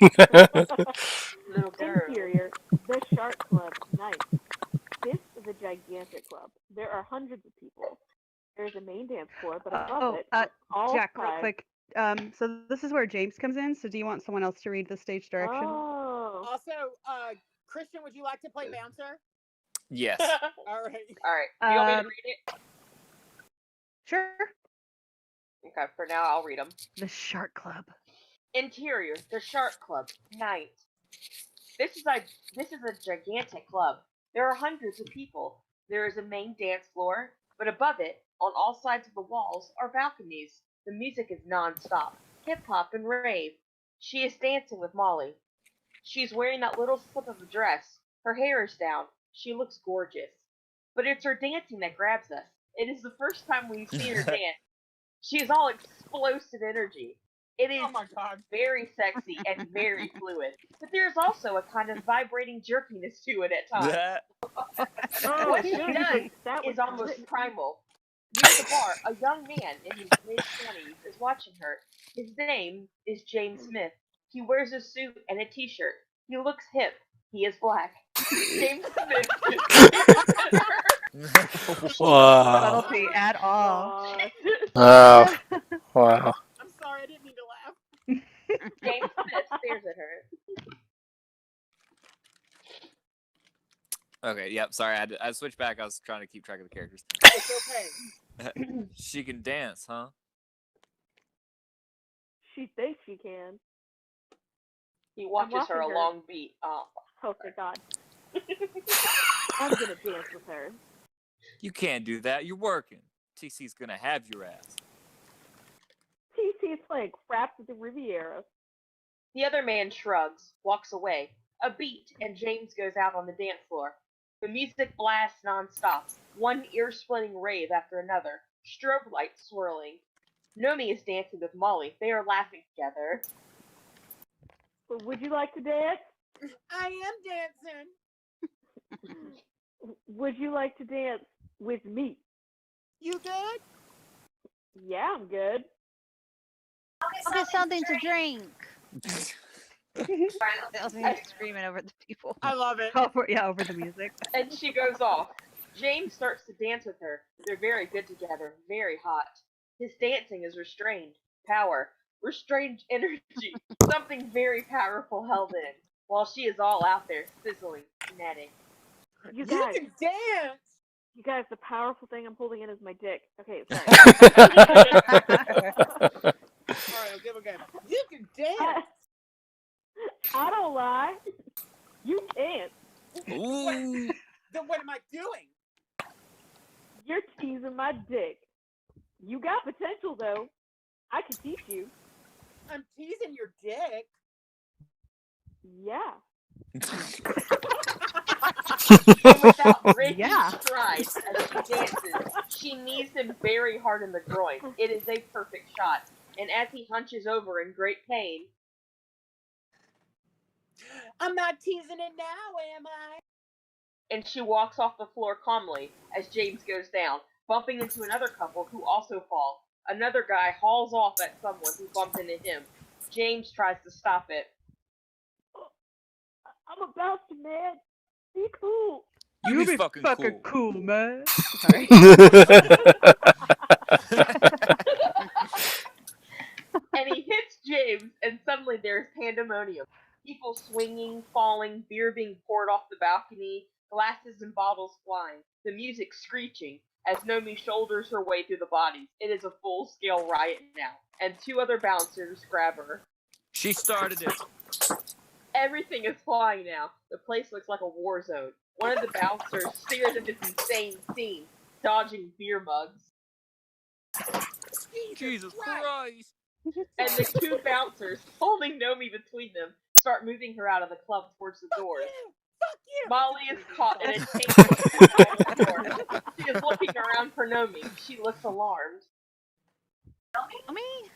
Little girl. Interior, the Shark Club, night. This is a gigantic club. There are hundreds of people. There is a main dance floor, but above it, on all Jack, real sides. quick. So this is where James comes in. So do you want someone else to read the stage direction? Oh. Also, Christian, would you like to play bouncer? Yes. All right. All right. Do you want me to read it? Sure. Okay. For now, I'll read them. The Shark Club. Interior, the Shark Club, night. This is a gigantic club. There are hundreds of people. There is a main dance floor, but above it, on all sides of the walls, are balconies. The music is non-stop, hip-hop and rave. She is dancing with Molly. She's wearing that little slip of a dress. Her hair is down. She looks gorgeous. But it's her dancing that grabs us. It is the first time we've seen her dance. She is all explosive energy. It is Oh my God. very sexy and very fluid. But there's also a kind of vibrating jerkiness to it at times. That Oh, What she good. does That was is almost written. primal. Near the bar, a young man in his mid-20s is watching her. His name is James Smith. He wears a suit and a t-shirt. He looks hip. He is black. James Smith Wow. Subtlety at all. Oh, wow. I'm sorry, I didn't mean to laugh. James Smith stares at her. Okay, yep, sorry, I switched back. I was trying to keep track of the characters. It's okay. She can dance, huh? She thinks she can. He watches her a watching her. long beat. Oh, Oh, thank God. I'm gonna dance with her. You can't do that. You're working. TC's gonna have your ass. TC is playing craps at the Riviera. The other man shrugs, walks away. A beat, and James goes out on the dance floor. The music blasts non-stop, one ear-splitting rave after another, strobe lights swirling. Nomi is dancing with Molly. They are laughing together. Would you like to dance? I am dancing. Would you like to dance with me? You good? Yeah, I'm good. I'll get something to drink. Elsie screaming over the people. I love it. Over the music. And she goes off. James starts to dance with her. They're very good together, very hot. His dancing is restrained. Power. Restrained energy. Something very powerful held in. While she is all out there, sizzling, netting. You You guys, can dance. you guys, the powerful thing I'm holding in is my dick. Okay, sorry. All right, I'll give it a go. You can dance. I don't lie. You can't. Ooh. Then what am I doing? You're teasing my dick. You got potential, though. I can teach you. I'm teasing your dick. Yeah. And without breaking Yeah. strides as she dances, she knees him very hard in the groin. It is a perfect shot. And as he hunches over in great pain, I'm not teasing it now, am I? and she walks off the floor calmly as James goes down, bumping into another couple who also fall. Another guy hauls off at someone who bumped into him. James tries to stop it. I'm about to, man. Be cool. You be fucking cool. man. Sorry. And he hits James, and suddenly there's pandemonium. People swinging, falling, beer being poured off the balcony, glasses and bottles flying, the music screeching, as Nomi shoulders her way through the bodies. It is a full-scale riot now, and 2 other bouncers grab her. She started it. Everything is flying now. The place looks like a war zone. One of the bouncers stares at this insane scene, dodging beer mugs. Jesus Christ. And the 2 bouncers, holding Nomi between them, start moving her out of the club towards the doors. Fuck you! Molly is caught in a tangle on the floor. She is looking around for Nomi. She looks alarmed. Me?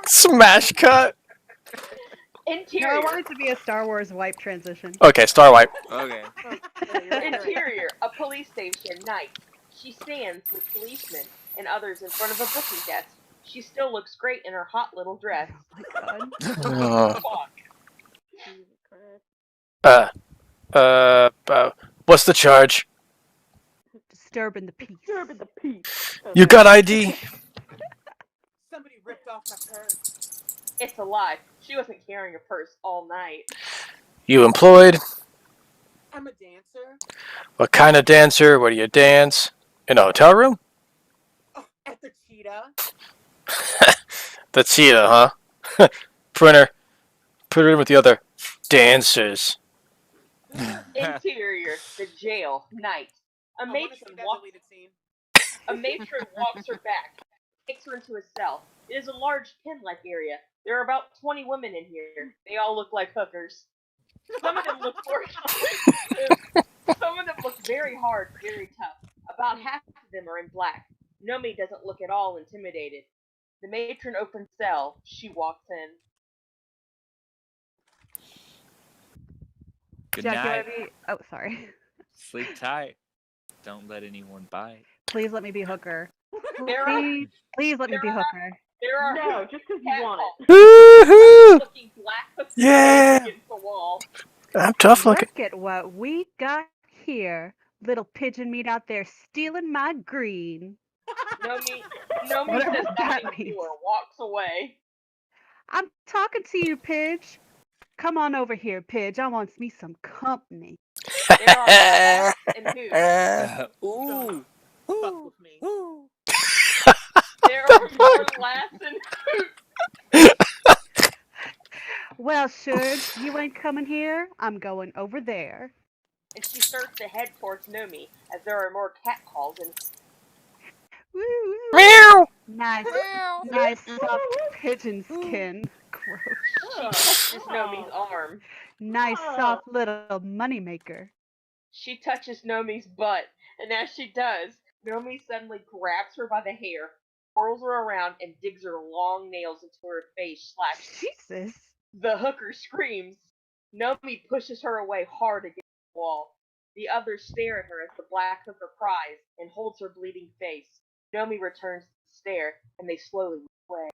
Smash cut. No, I Interior. want it to be a Star Wars wipe transition. Okay, Star Wipe. Okay. Interior, a police station, night. She stands with policemen and others in front of a booking desk. She still looks great in her hot little dress. Oh my god. Fuck. What's the charge? Disturbing the peace. Disturbing the peace. You got ID? Somebody ripped off my purse. It's a lie. She wasn't carrying a purse all night. You employed? I'm a dancer. What kind of dancer? Where do you dance? In a hotel room? Oh, at the Cheetah. The cheetah, huh? Printer. Put her in with the other dancers. Interior, the jail, night. I want to see that deleted scene. A matron walks her back, takes her into a cell. It is a large pen-like area. There are about 20 women in here. They all look like hookers. Some of them look Some of them look very hard, very tough. About half of them are in black. Nomi doesn't look at all intimidated. The matron opens cell. She walks in. Good Jackie, night. let me... Oh, sorry. Sleep tight. Don't let anyone bite. Please let me be hooker. There are, Please let me be hooker. there are No, just because you want it. Woohoo! looking black hookers Yeah. against the wall. I'm tough looking. Look at what we got here. Little pigeon meat out there stealing my green. Nomi Whatever says that nothing to means. her, walks away. I'm talking to you, Pidge. Come on over here, Pidge. I want me some company. There are glass and who? Ooh. Fuck with me. Ooh. There are more glass and Well, should you ain't coming here, I'm going over there. and she starts to head towards Nomi as there are more cat calls and Woo, woo. Meow. Nice, nice soft pigeon skin. Gross. she touches Nomi's arm. Nice soft little moneymaker. She touches Nomi's butt, and as she does, Nomi suddenly grabs her by the hair, twirls her around, and digs her long nails into her face, slashing. Jesus. The hooker screams. Nomi pushes her away hard against the wall. The others stare at her as the black hooker cries and holds her bleeding face. Nomi returns to the stare, and they slowly move away.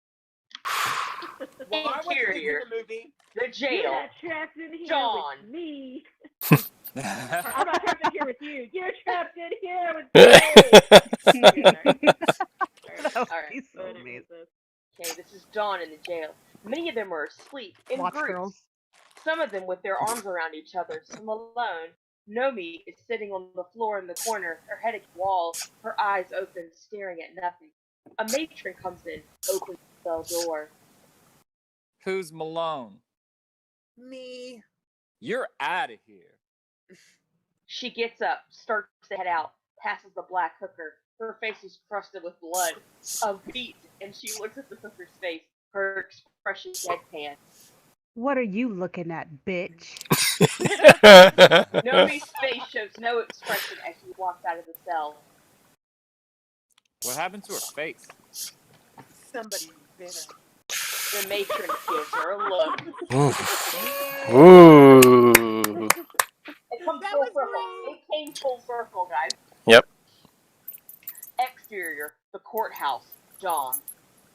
Well, I wasn't in Interior, the movie. the You're jail. not trapped in here John. with me. I'm not trapped in here with you. You're trapped in here with me. That would Alright. be so amazing. Okay, this is Dawn in the jail. Many of them are asleep in Watch groups. girls. Some of them with their arms around each other, some alone. Nomi is sitting on the floor in the corner, her head against the wall, her eyes open, staring at nothing. A matron comes in, opens the cell door. Who's Malone? Me. You're out of here. She gets up, starts to head out, passes the black hooker. Her face is crusted with blood. A beat, and she looks at the hooker's face, her expression deadpan. What are you looking at, bitch? Nomi's face shows no expression as she walks out of the cell. What happened to her face? Somebody bit her. The matron gives her a look. Ooh. It comes That full was circle. great. It came full circle, guys. Yep. Exterior, the courthouse, Dawn.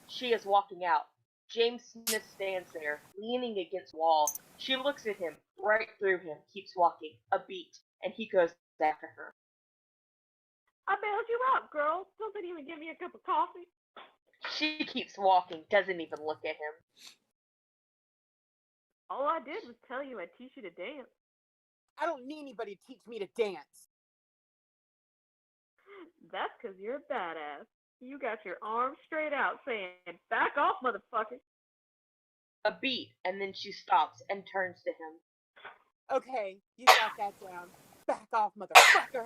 She is walking out. James Smith stands there, leaning against the wall. She looks at him, right through him, keeps walking, a beat, and he goes after her. I bailed you out, girl. Don't they even give me a cup of coffee? She keeps walking, doesn't even look at him. All I did was tell you I'd teach you to dance. I don't need anybody to teach me to dance. That's because you're a badass. You got your arms straight out saying, back off, motherfucker. A beat, and then she stops and turns to him. Okay, you got that down. Back off, motherfucker.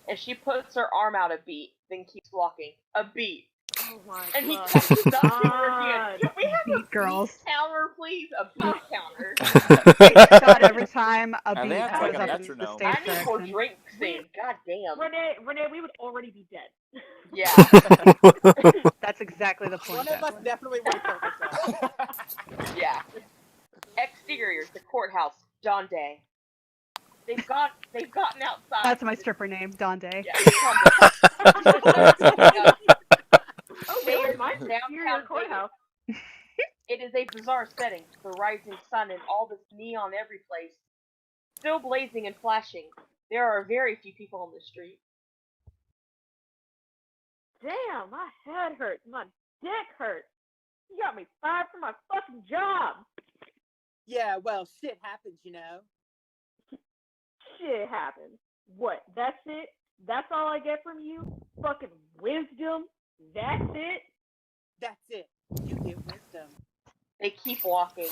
And she puts her arm out a beat, then keeps walking. A beat. Oh my And he god. catches up to her again. Can we have Beat a girls. beat counter, please? A beat counter. Thank God every time a And they beat have to, like, goes a up in the metronome. stage I need more direction. drinks in. God damn. Renee, we would already be dead. Yeah, That's exactly the point. One of us Jacqueline. definitely would have killed herself. yeah. Exterior, the courthouse, dawn day. They've gotten outside. That's my stripper name, Donde. Yeah, Oh, They really? are My downtown superior courthouse. It is a bizarre setting. The rising sun and all this neon every place. Still blazing and flashing. There are very few people on the street. Damn, my head hurts. My dick hurts. You got me fired from my fucking job. Yeah, well, shit happens, you know. Shit happens. What? That's it? That's all I get from you? Fucking wisdom? That's it? That's it. You get wisdom. They keep walking.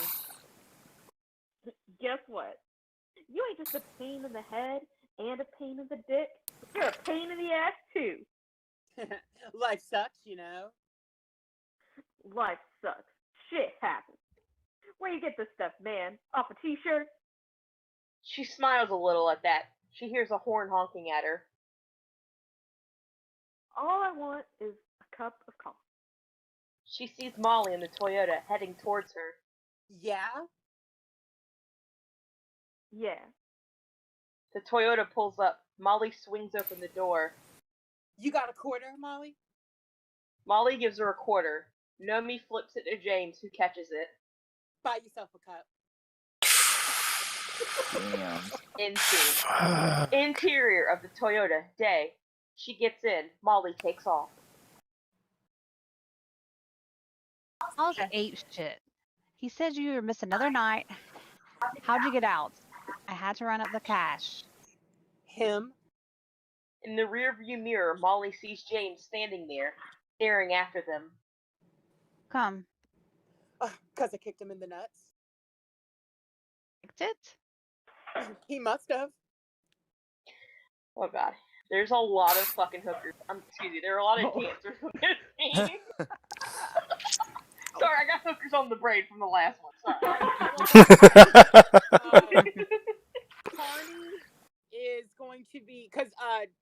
Guess what? You ain't just a pain in the head and a pain in the dick. You're a pain in the ass too. Life sucks, you know. Life sucks. Shit happens. Where you get this stuff, man? Off a t-shirt? She smiles a little at that. She hears a horn honking at her. All I want is a cup of coffee. She sees Molly in the Toyota heading towards her. Yeah? Yeah. The Toyota pulls up. Molly swings open the door. You got a quarter, Molly? Molly gives her a quarter. Nomi flips it to James, who catches it. Buy yourself a cup. Damn. Into interior of the Toyota. Day. She gets in. Molly takes off. How's ape shit? He said you were missing another night. How'd you get out? I had to run up the cash. Him? In the rearview mirror, Molly sees James standing there, staring after them. Come. 'Cause I kicked him in the nuts. Picked it? He must have. Oh god. There's a lot of fucking hookers. Excuse me, there are a lot of dancers in this scene. Sorry, I got hookers on the brain from the last one. Sorry. Carney is going to be, because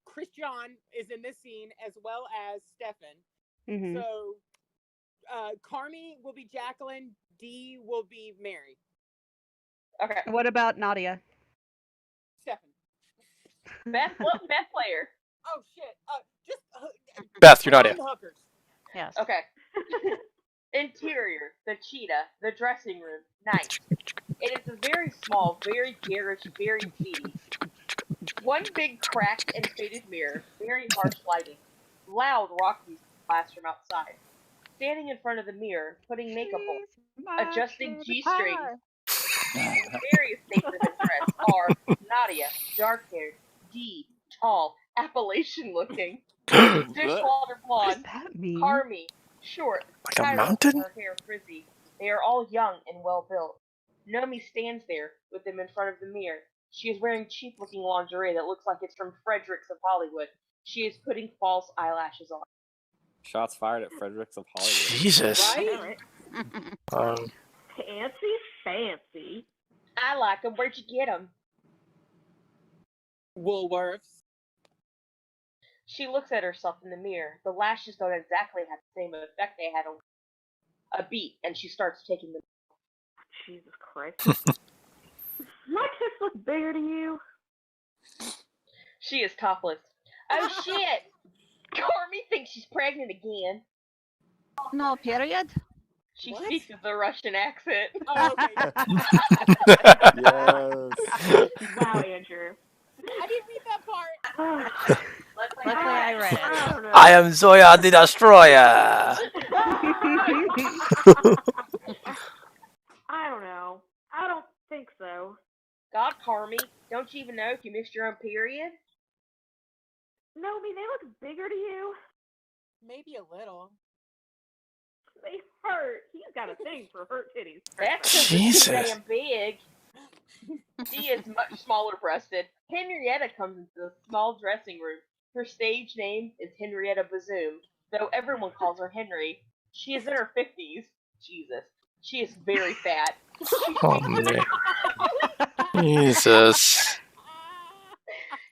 Christian is in this scene as well as Stefan. Mm-hmm. So Carmi will be Jacqueline, Dee will be Mary. Okay. What about Nadia? Stefan. Best player. Oh shit. Just Beth, you're not it. hookers. Yes. Okay. Interior, the cheetah, the dressing room, night. It is a very small, very garish, very seedy. One big cracked and faded mirror, very harsh lighting. Loud rock music blasts from outside. Standing in front of the mirror, putting makeup on, adjusting G-strings, various states of interest are Nadia, dark-haired, Dee, tall, Appalachian-looking, dishwater What does blonde, that mean? Carmi, short, Like a Tyra, mountain? her hair frizzy. They are all young and well-built. Nomi stands there with them in front of the mirror. She is wearing cheap-looking lingerie that looks like it's from Fredericks of Hollywood. She is putting false eyelashes on. Shots fired at Fredericks of Hollywood. Jesus. Right? Alright. Fancy. I like them. Where'd you get them? Woolworths. She looks at herself in the mirror. The lashes don't exactly have the same effect they had on a beat, and she starts taking them. Jesus Christ. My tits look bigger to you. She is topless. Oh shit! Carmi thinks she's pregnant again. No period? She What? speaks with a Russian accent. Oh, okay. Yes. Wow, Andrew. I didn't read that part. Luckily I read it. I don't know. I am Zoya the Destroyer. I don't know. I don't think so. God, Carmi, don't you even know if you missed your own period? Nomi, they look bigger to you. Maybe a little. They hurt. He's got a thing for hurt titties. That's because they're too Jesus. damn big. She is much smaller breasted. Henrietta comes into the small dressing room. Her stage name is Henrietta Bazoom, though everyone calls her Henry. She is in her 50s. Jesus. She is very fat. Oh, man. Jesus.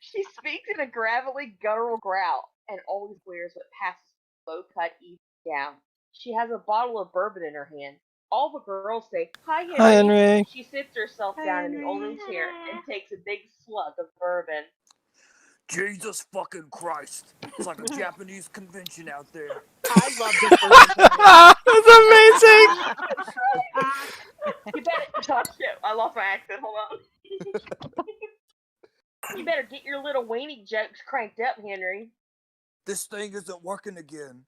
She speaks in a gravelly, guttural growl and always wears what passes for a low-cut evening gown. She has a bottle of bourbon in her hand. All the girls say, "Hi, Henry." Hi, Henry. She sits herself Hi, down in the Henry. only chair and takes a big slug of bourbon. Jesus fucking Christ. It's like a Japanese convention out there. I love this version. That's amazing. You better. Oh shit! I lost my accent. Hold on. You better get your little weenie jokes cranked up, Henry. This thing isn't working again.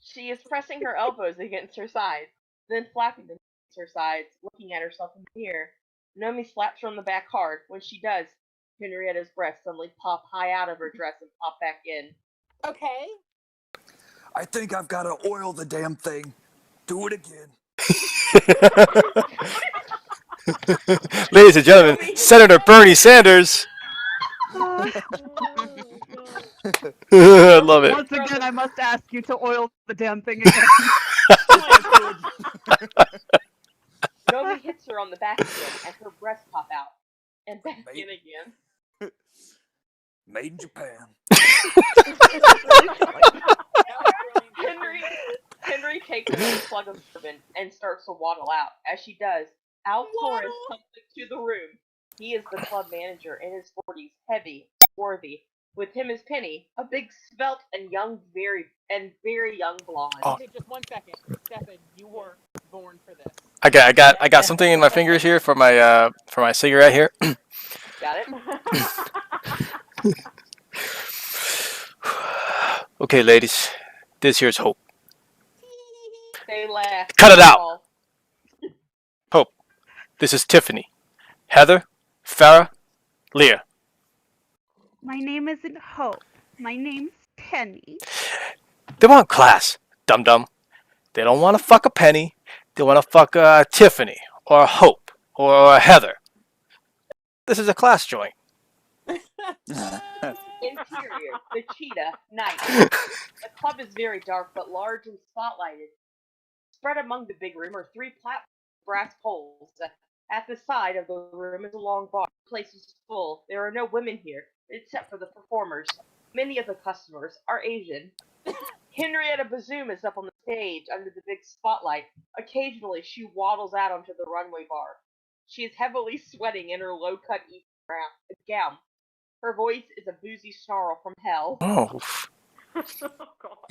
She is pressing her elbows against her sides, then flapping them against her sides, looking at herself in the mirror. Nomi slaps her on the back hard. When she does, Henrietta's breasts suddenly pop high out of her dress and pop back in. Okay. I think I've got to oil the damn thing. Do it again. Ladies and gentlemen, Senator Bernie Sanders. I love it. Once again, I must ask you to oil the damn thing again. Nomi hits her on the back again, and her breasts pop out. And back in again. Made in Japan. Henry takes another slug of bourbon and starts to waddle out. As she does, Al Torres comes into the room. He is the club manager in his 40s, heavy, worthy. With him is Penny, a big, svelte, and very young blonde. Oh. Okay, just 1 second. Stefan, you weren't born for this. I got something in my fingers here for my cigarette here. Got it? Okay, ladies, this here's Hope. They laugh. Cut it out. Hope, this is Tiffany, Heather, Farrah, Leah. My name isn't Hope. My name's Penny. They want class, dum-dum. They don't want to fuck a Penny. They want to fuck Tiffany or Hope or Heather. This is a class joint. Interior, the cheetah, night. The club is very dark but large and spotlighted. Spread among the big room are 3 platforms with brass poles. At the side of the room is a long bar. The place is full. There are no women here, except for the performers. Many of the customers are Asian. Henrietta Bazoom is up on the stage under the big spotlight. Occasionally, she waddles out onto the runway bar. She is heavily sweating in her low-cut gown. Her voice is a boozy snarl from hell. Oh.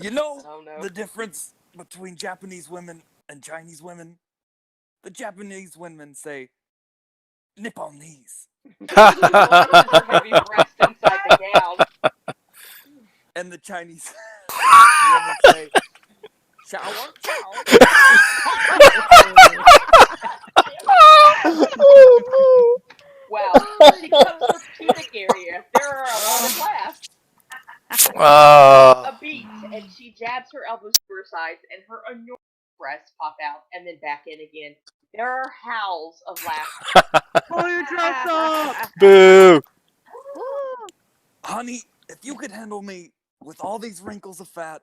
You know Oh no. the difference between Japanese women and Chinese women? The Japanese women say, Nipponese. Her heavy breast inside the gown. And the Chinese women say, shower, chow. Wow. She cuts her pubic area. There are a lot of laughs. A beat, and she jabs her elbows to her sides, and her enormous breasts pop out, and then back in again. There are howls of laughter. Pull your dress up! Boo! Honey, if you could handle me with all these wrinkles of fat,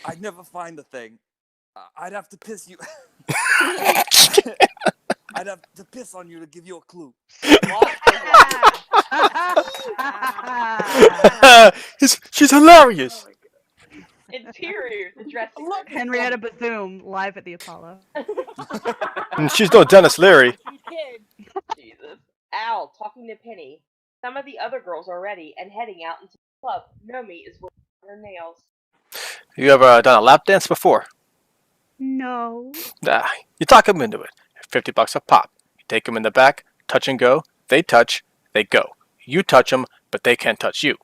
I'd never find a thing. I'd have to piss you. I'd have to piss on you to give you a clue. She's hilarious. Interior, the dressing room. Look, Henrietta Bazoom, live at the Apollo. And she's no Dennis Leary. You did. Jesus. Al, talking to Penny. Some of the other girls are ready and heading out into the club. Nomi is working on her nails. You ever done a lap dance before? No. You talk them into it. $50 a pop. You take them in the back, touch and go. They touch, they go. You touch them, but they can't touch you.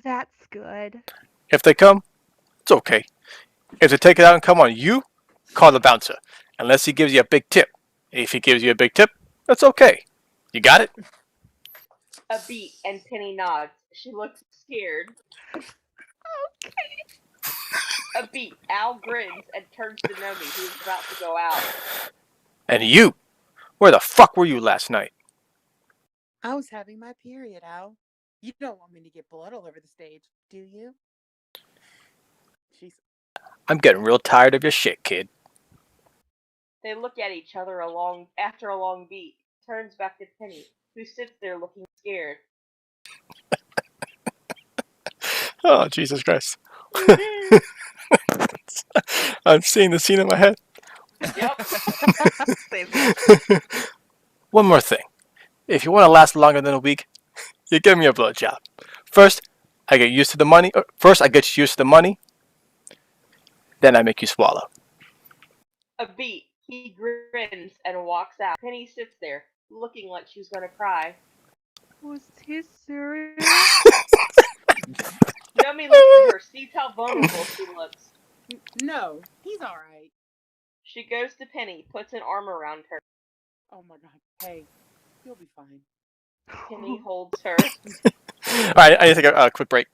That's good. If they come, it's okay. If they take it out and come on you, call the bouncer. Unless he gives you a big tip. If he gives you a big tip, that's okay. You got it? A beat, and Penny nods. She looks scared. Okay. A beat. Al grins and turns to Nomi, who's about to go out. And you, where the fuck were you last night? I was having my period, Al. You don't want me to get blood all over the stage, do you? She's I'm getting real tired of your shit, kid. They look at each other after a long beat. Turns back to Penny, who sits there looking scared. Oh, Jesus Christ. I'm seeing the scene in my head. Yep. Same here. One more thing. If you want to last longer than a week, you give me a blowjob. First, I get used to the money. First, I get used to the money. Then I make you swallow. A beat. He grins and walks out. Penny sits there, looking like she's gonna cry. Was he serious? Nomi looks at her, sees how vulnerable she looks. no, he's all right. She goes to Penny, puts an arm around her. Oh my God, hey, you'll be fine. Penny holds her. Alright, I need to take a quick break.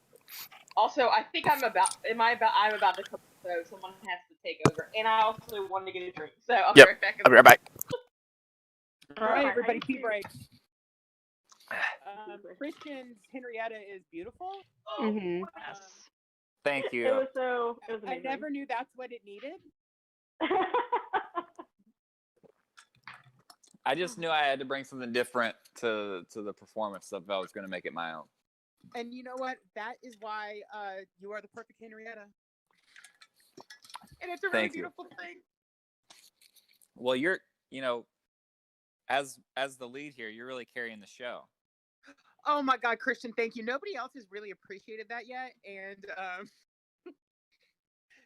Also, I think I'm about to come, so someone has to take over. And I also want to get a drink, so I'll be Yep, right back. I'll be right back. All right, Alright, everybody, I pee see. break. Christian's Henrietta is beautiful. Mhm. Thank It you. was I amazing. never knew that's what it needed. I just knew I had to bring something different to the performance if I was going to make it my own. And you know what? That is why you are the perfect Henrietta. And it's a really Thank you. beautiful thing. Well, you're, as the lead here, you're really carrying the show. Oh my God, Christian, thank you. Nobody else has really appreciated that yet. And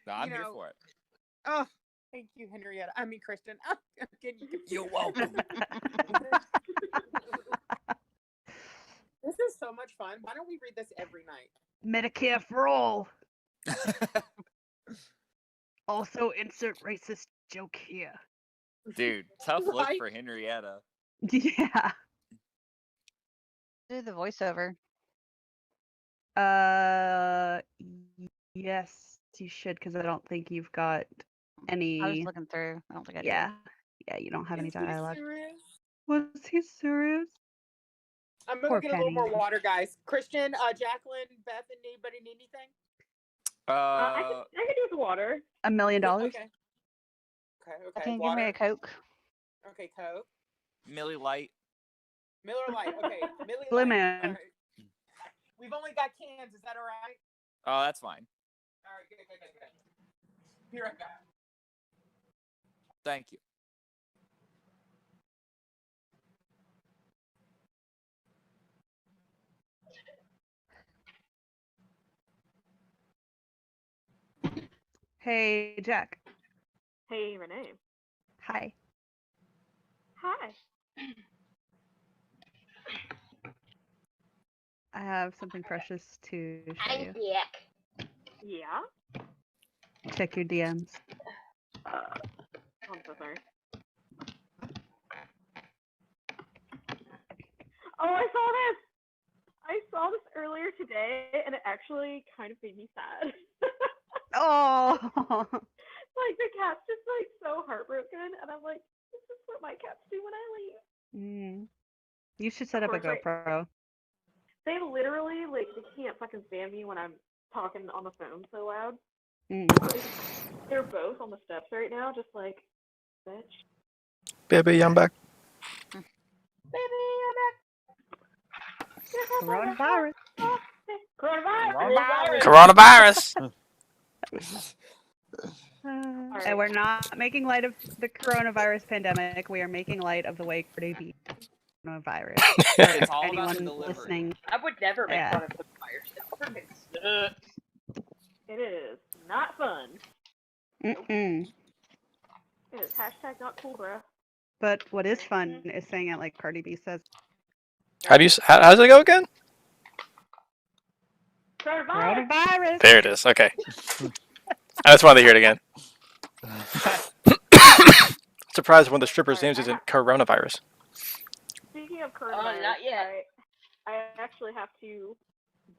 So I'm You here know, for it. oh, thank you, Henrietta. I mean, Christian. Again, you can You're welcome. This is so much fun. Why don't we read this every night? Medicare for all. Also, insert racist joke here. Dude, tough look Right? for Henrietta. Yeah. Do the voiceover. Yes, you should, because I don't think you've got I was any. looking through. I don't think I did. Yeah, yeah, you don't have any Is he dialogue. serious? Was he serious? I'm gonna Poor get a little more Penny. water, guys. Christian, Jacqueline, Beth, and anybody need anything? I could use water. $1 million? Okay. Okay. Can you give Water. me a Coke? Okay, Coke. Millie Light. Miller Lite. Okay, Millie Blue Light. Moon. All right. We've only got cans. Is that all right? Oh, that's fine. All right, good. Be right back. Thank you. Hey, Jack. Hey, Renee. Hi. Hi. I have something precious to show you. Jack. Yeah. Check your DMs. I'm so sorry. Oh, I saw this. I saw this earlier today, and it actually kind of made me sad. Oh. Like the cat's just like so heartbroken, and I'm like, this is what my cats do when I leave. You should set up a Of course, GoPro. They literally like they can't fucking stand me when I'm talking on the phone so loud. They're both on the steps right now, just like, bitch. Baby, I'm back. Coronavirus. Coronavirus. And we're not making light of the coronavirus pandemic. We are making light of the way Cardi B coronavirus. It's all about the Anyone delivery. listening? I would never make Yeah. fun of the fire. It sucks. It is not fun. Mm-mm. It is hashtag not cool, bro. But what is fun is saying it like Cardi B says. How does it go again? Coronavirus. There it is. Okay. I just wanted to hear it again. Surprised one of the strippers' names isn't coronavirus. Speaking of coronavirus, not yet. I actually have to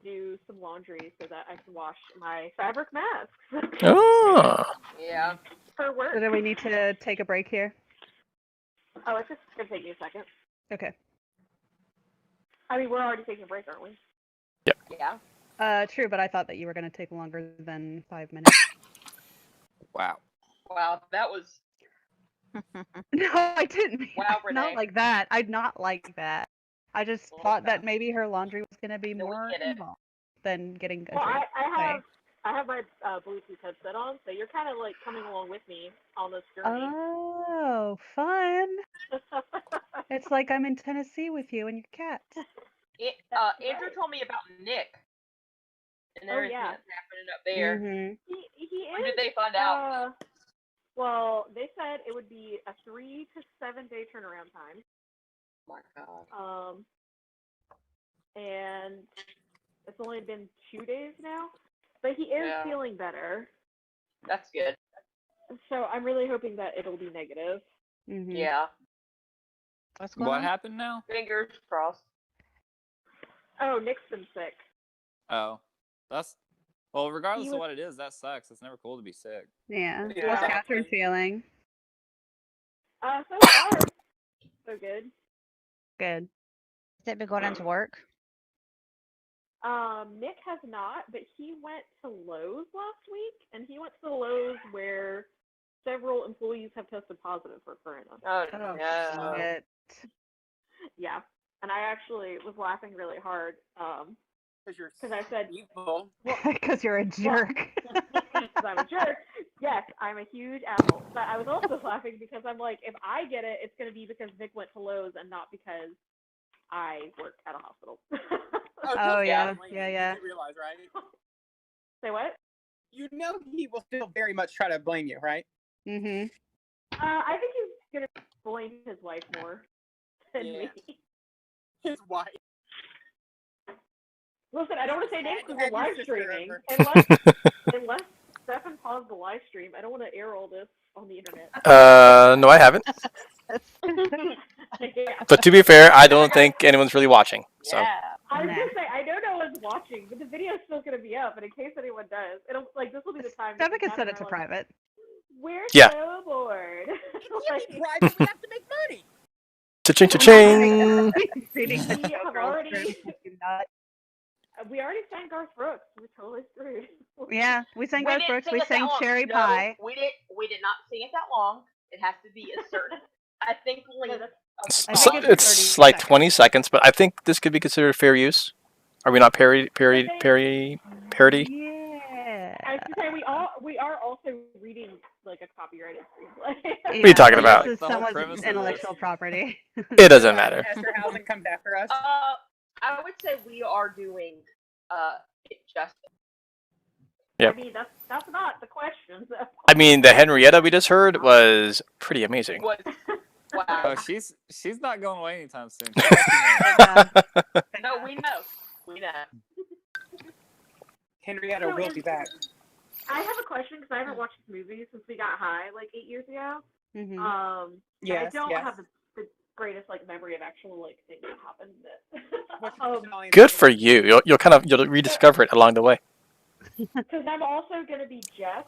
do some laundry so that I can wash my fabric masks Oh. Yeah. for work. So do we need to take a break here? Oh, it's just gonna take me a second. Okay. I mean, we're already taking a break, aren't we? Yeah. True, but I thought that you were gonna take longer than 5 minutes. Wow. Wow, that was. No, I didn't. mean- Wow, Not Renee. like that. I'd not like that. I just thought that maybe her laundry was gonna be No, we more get it. involved than getting a Well, drink. I have my Bluetooth headset on, so you're kind of like coming along with me on this journey. Oh, fun! It's like I'm in Tennessee with you and your cat. Andrew told me about Nick and everything yeah. that's happening up there. Mhm. He When is. did they find out? Well, they said it would be a 3 to 7 day turnaround time. Oh my god. And it's only been 2 days now, but he is Yeah. feeling better. That's good. So I'm really hoping that it'll be negative. Mhm. Yeah. What's going What on? happened now? Fingers crossed. Oh, Nick's been sick. Oh, that's well. Regardless He of was- what it is, that sucks. It's never cool to be sick. Yeah. Yeah. How's Catherine feeling? So far, so good. Good. Has it been going into work? Nick has not, but he went to Lowe's last week, and he went to the Lowe's where several employees have tested positive for corona. Oh, Oh, no. shit. Yeah, and I actually was laughing really hard because I said, evil. Because you're a jerk. because I'm a jerk. Yes, I'm a huge asshole. But I was also laughing because I'm like, if I get it, it's going to be because Nick went to Lowe's and not because I work at a hospital. Oh, yeah. definitely. Yeah. You realize, right? Say what? You know he will still very much try to blame you, right? Mhm. I think he's going to blame his wife more than Yeah. me. His wife. Listen, I don't want to say names because we're Have your live sister streaming. over. Unless Stefan paused the live stream, I don't want to air all this on the internet. No, I haven't. Yeah. But to be fair, I don't think anyone's really watching. So Yeah. I was Nah. gonna say I know no one's watching, but the video's still gonna be up, and in case anyone does, it'll like this will be the time. Stefan can Catherine set it and to I are like, private. We're Yeah. so bored. Can't be private. We have to make money. cha-ching, cha-ching. Reading the We have Showgirls already- script, you nut. We already sang Garth Brooks. We're totally screwed. Yeah, we sang We Garth didn't Brooks. sing We it that sang long. Cherry No, Pie. We did not sing it that long. It has to be a certain, I think, length of I the So think song. it's 30 it's like seconds. 20 seconds, but I think this could be considered fair use. Are we not parody? Yeah. I was gonna say we are also reading like a copyrighted screenplay. What are you talking about? This is The whole someone's premise of intellectual this. property. It doesn't matter. Esterhausen comes after us. I would say we are doing it justice. Yep. I mean that's not the question. So. I mean, the Henrietta we just heard was pretty amazing. Was wow. Oh, she's not going away anytime soon. She's lucky man. No, we know. We know. Henrietta So will is- be back. I have a question because I haven't watched this movie since we got high like 8 years ago. Mhm. And I Yes, don't yes. have the greatest like memory of actual like things that happened. What's That, Good for you. You'll rediscover it along the way. because I'm also gonna be Jeff.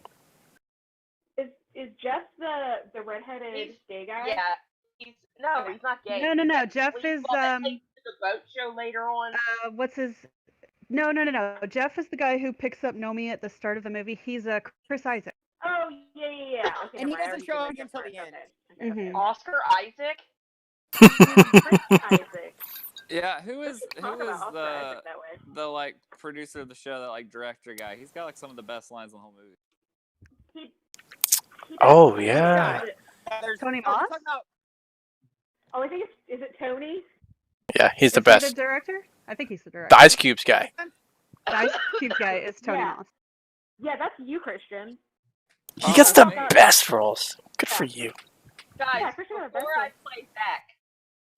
Is Jeff the redheaded He's- gay guy? Yeah. He's not gay. No. He's Jeff the is one that takes to the boat show later on. what's his? No. Jeff is the guy who picks up Nomi at the start of the movie. He's Chris Isaac. Oh yeah. Okay, And he never mind, I doesn't already show did up that until the difference. end. Okay. Mhm. Oscar Isaac. Chris Isaac. Yeah, who is Talk about Oscar the Isaac that way. like producer of the show, that like director guy? He's got like some of the best lines in the whole movie. He Oh, does- yeah. Tony Oh, Moss? you're talking about Oh, I think is it Tony? Yeah, he's the Is he best. the director? I think he's the director. The Ice Cubes guy. The Ice Cube guy is Tony Yeah. Moss. Yeah, that's you, Christian. He gets the Okay. best roles. Good for you. Guys, Yeah, Christian had a before I birthday. play Zach,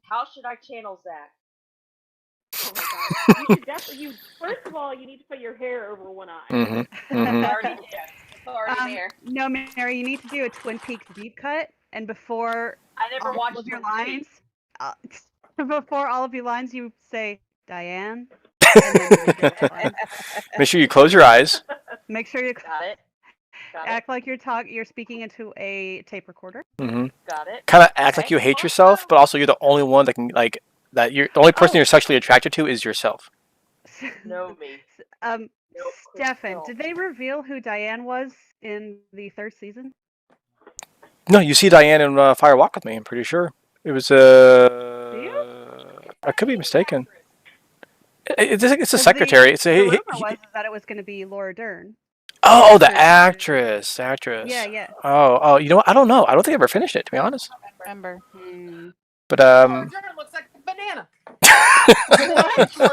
how should I channel Zach? Oh my god. You should definitely first of all you need to put your hair over one eye. Mm-hmm. Already did. It's already there. No, Mary, you need to do a Twin Peaks deep cut, and before I never all watched of your Twin lines, Peaks. before all of your lines, you say Diane. and then you read the next one. Make sure you close your eyes. Make sure you Got it. Got it. act like you're speaking into a tape recorder. Mm-hmm. Got it. Kind of act like Okay. you hate yourself, but also you're the only one that can that. You're the only person Oh. you're sexually attracted to is yourself. Know me. Um, Nope, Stefan, Crystal. did they reveal who Diane was in the third season? No, you see Diane in Fire Walk with Me. I'm pretty sure it was. I could be mistaken. It's a 'Cause secretary. It's The a. rumor was that it was going to be Laura Dern. Oh, the actress. actress. Yeah, yeah. Oh, you know what? I don't know. I don't think I ever finished it, to be honest. Remember. But Laura Dern looks like a banana. True.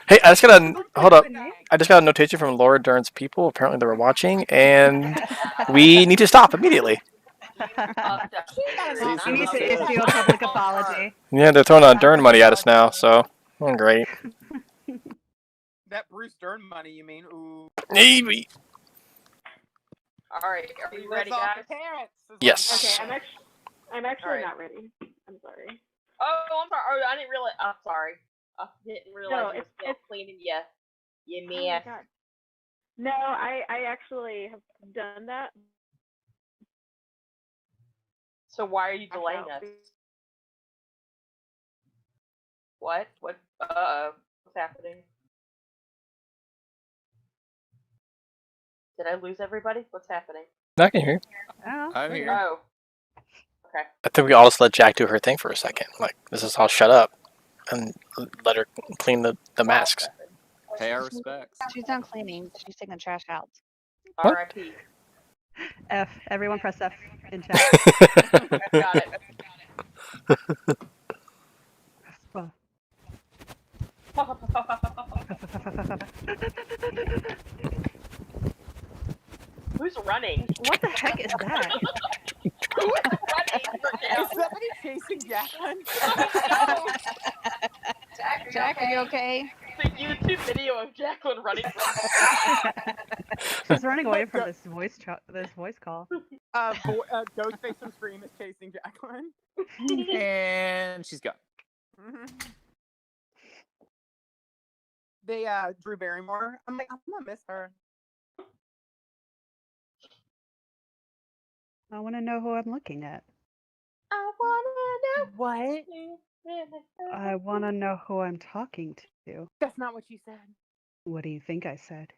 hey, I just got a hold up. I just got a notation from Laura Dern's people. Apparently, they were watching, and we need to stop immediately. You need to issue a public apology. Yeah, they're throwing on Dern money at us now. So, great. That Bruce Dern money, you mean? Ooh. Maybe. All right, are we ready, Lives off guys? the parents, is what Yes. I'm Okay, saying. I'm actually Alright. not ready. I'm sorry. Oh, I'm sorry. Oh, I didn't realize. I'm sorry. I didn't realize No, you were still it's- cleaning you Oh my mess. god. No, I actually have done that. So why are you delaying us? What? What? What's happening? Did I lose everybody? What's happening? I can hear. Oh, I'm here. Oh. Okay. I think we all just let Jack do her thing for a second. Like, this is all shut up and let her clean the masks. Pay our respects. She's done cleaning. She's taking the trash out. R.I.P. F. Everyone press F in chat. Got it. Well, Who's running? what the heck is that? Who is running? Is somebody chasing Jacqueline? Jack, are you okay? The YouTube video of Jacqueline running. She's running away from this voice call. Ghostface from Scream is chasing Jacqueline. And she's gone. Mm-hmm. They Drew Barrymore. I'm like, I'm gonna miss her. I want to know who I'm looking at. I wanna What? know. I want to know who I'm talking to. That's not what you said. What do you think I said?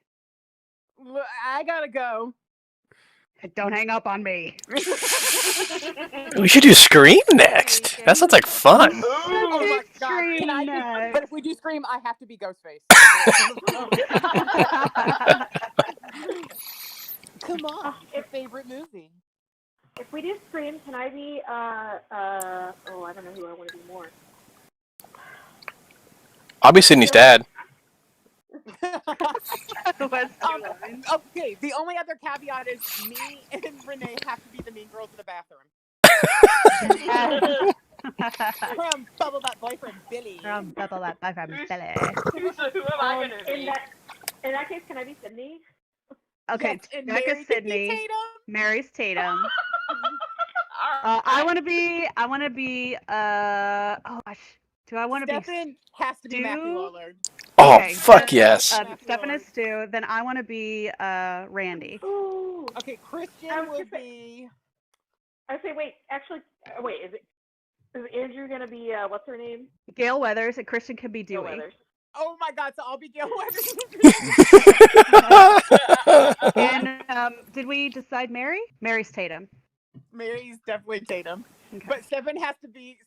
Look, I gotta go. Don't hang up on me. We should do Scream next. That sounds like fun. Oh my god! Scream Can I next. but if we do Scream, I have to be Ghostface. Come on, it's your favorite movie. If we do Scream, can I be oh, I don't know who I want to be more. I'll be Sydney's dad. What's Um, your line? Okay, the only other caveat is me and Renee have to be the mean girls in the bathroom. From Bubble Butt Boyfriend Billy. From Bubble Butt Boyfriend Billy. Who am I gonna be? In that case, can I be Sydney? Okay, Yes, and Becca's Mary can be Sydney. Tatum. Mary's Tatum. Alright. I want to be. Oh gosh. Do I want to be? Stefan has to be Matthew Stu? Lillard. Oh, Okay, fuck yes. Stefan is Stu. Then I want to be Randy. Ooh. Okay, Christian I was will just say- be. I say wait. Actually, wait. Is Andrew gonna be what's her name? Gail Weathers and Christian can be Bill Dewey. Weathers. Oh my god, so I'll be Gail Weathers. And did we decide Mary? Mary's Tatum. Mary's definitely Tatum. Okay. But Stefan has to be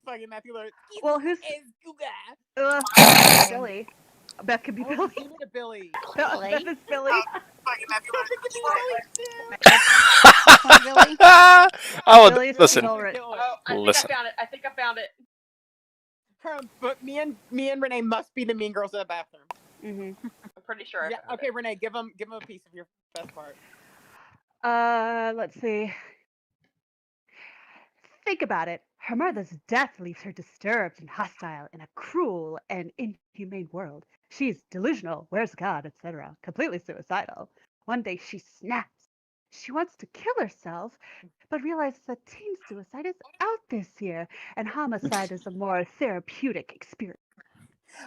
fucking Matthew Lillard. Well, who's is Googa? Billy? Beth could be Oh, Billy. give me to Billy. Billy? Beth is Billy. Fucking Matthew Lillard. Give me Billy too. Billy? I would Billy's listen. Bill Rich. Oh, I think Listen. I found it. I think I found it. But me and Renee must be the mean girls in the bathroom. Mm-hmm. I'm pretty sure. I Yeah. found Okay, it. Renee, give him a piece of your best part. Let's see. Think about it. Her mother's death leaves her disturbed and hostile in a cruel and inhumane world. She's delusional, where's God, etc. Completely suicidal. One day she snaps. She wants to kill herself, but realizes that teen suicide is out this year, and homicide is a more therapeutic experience.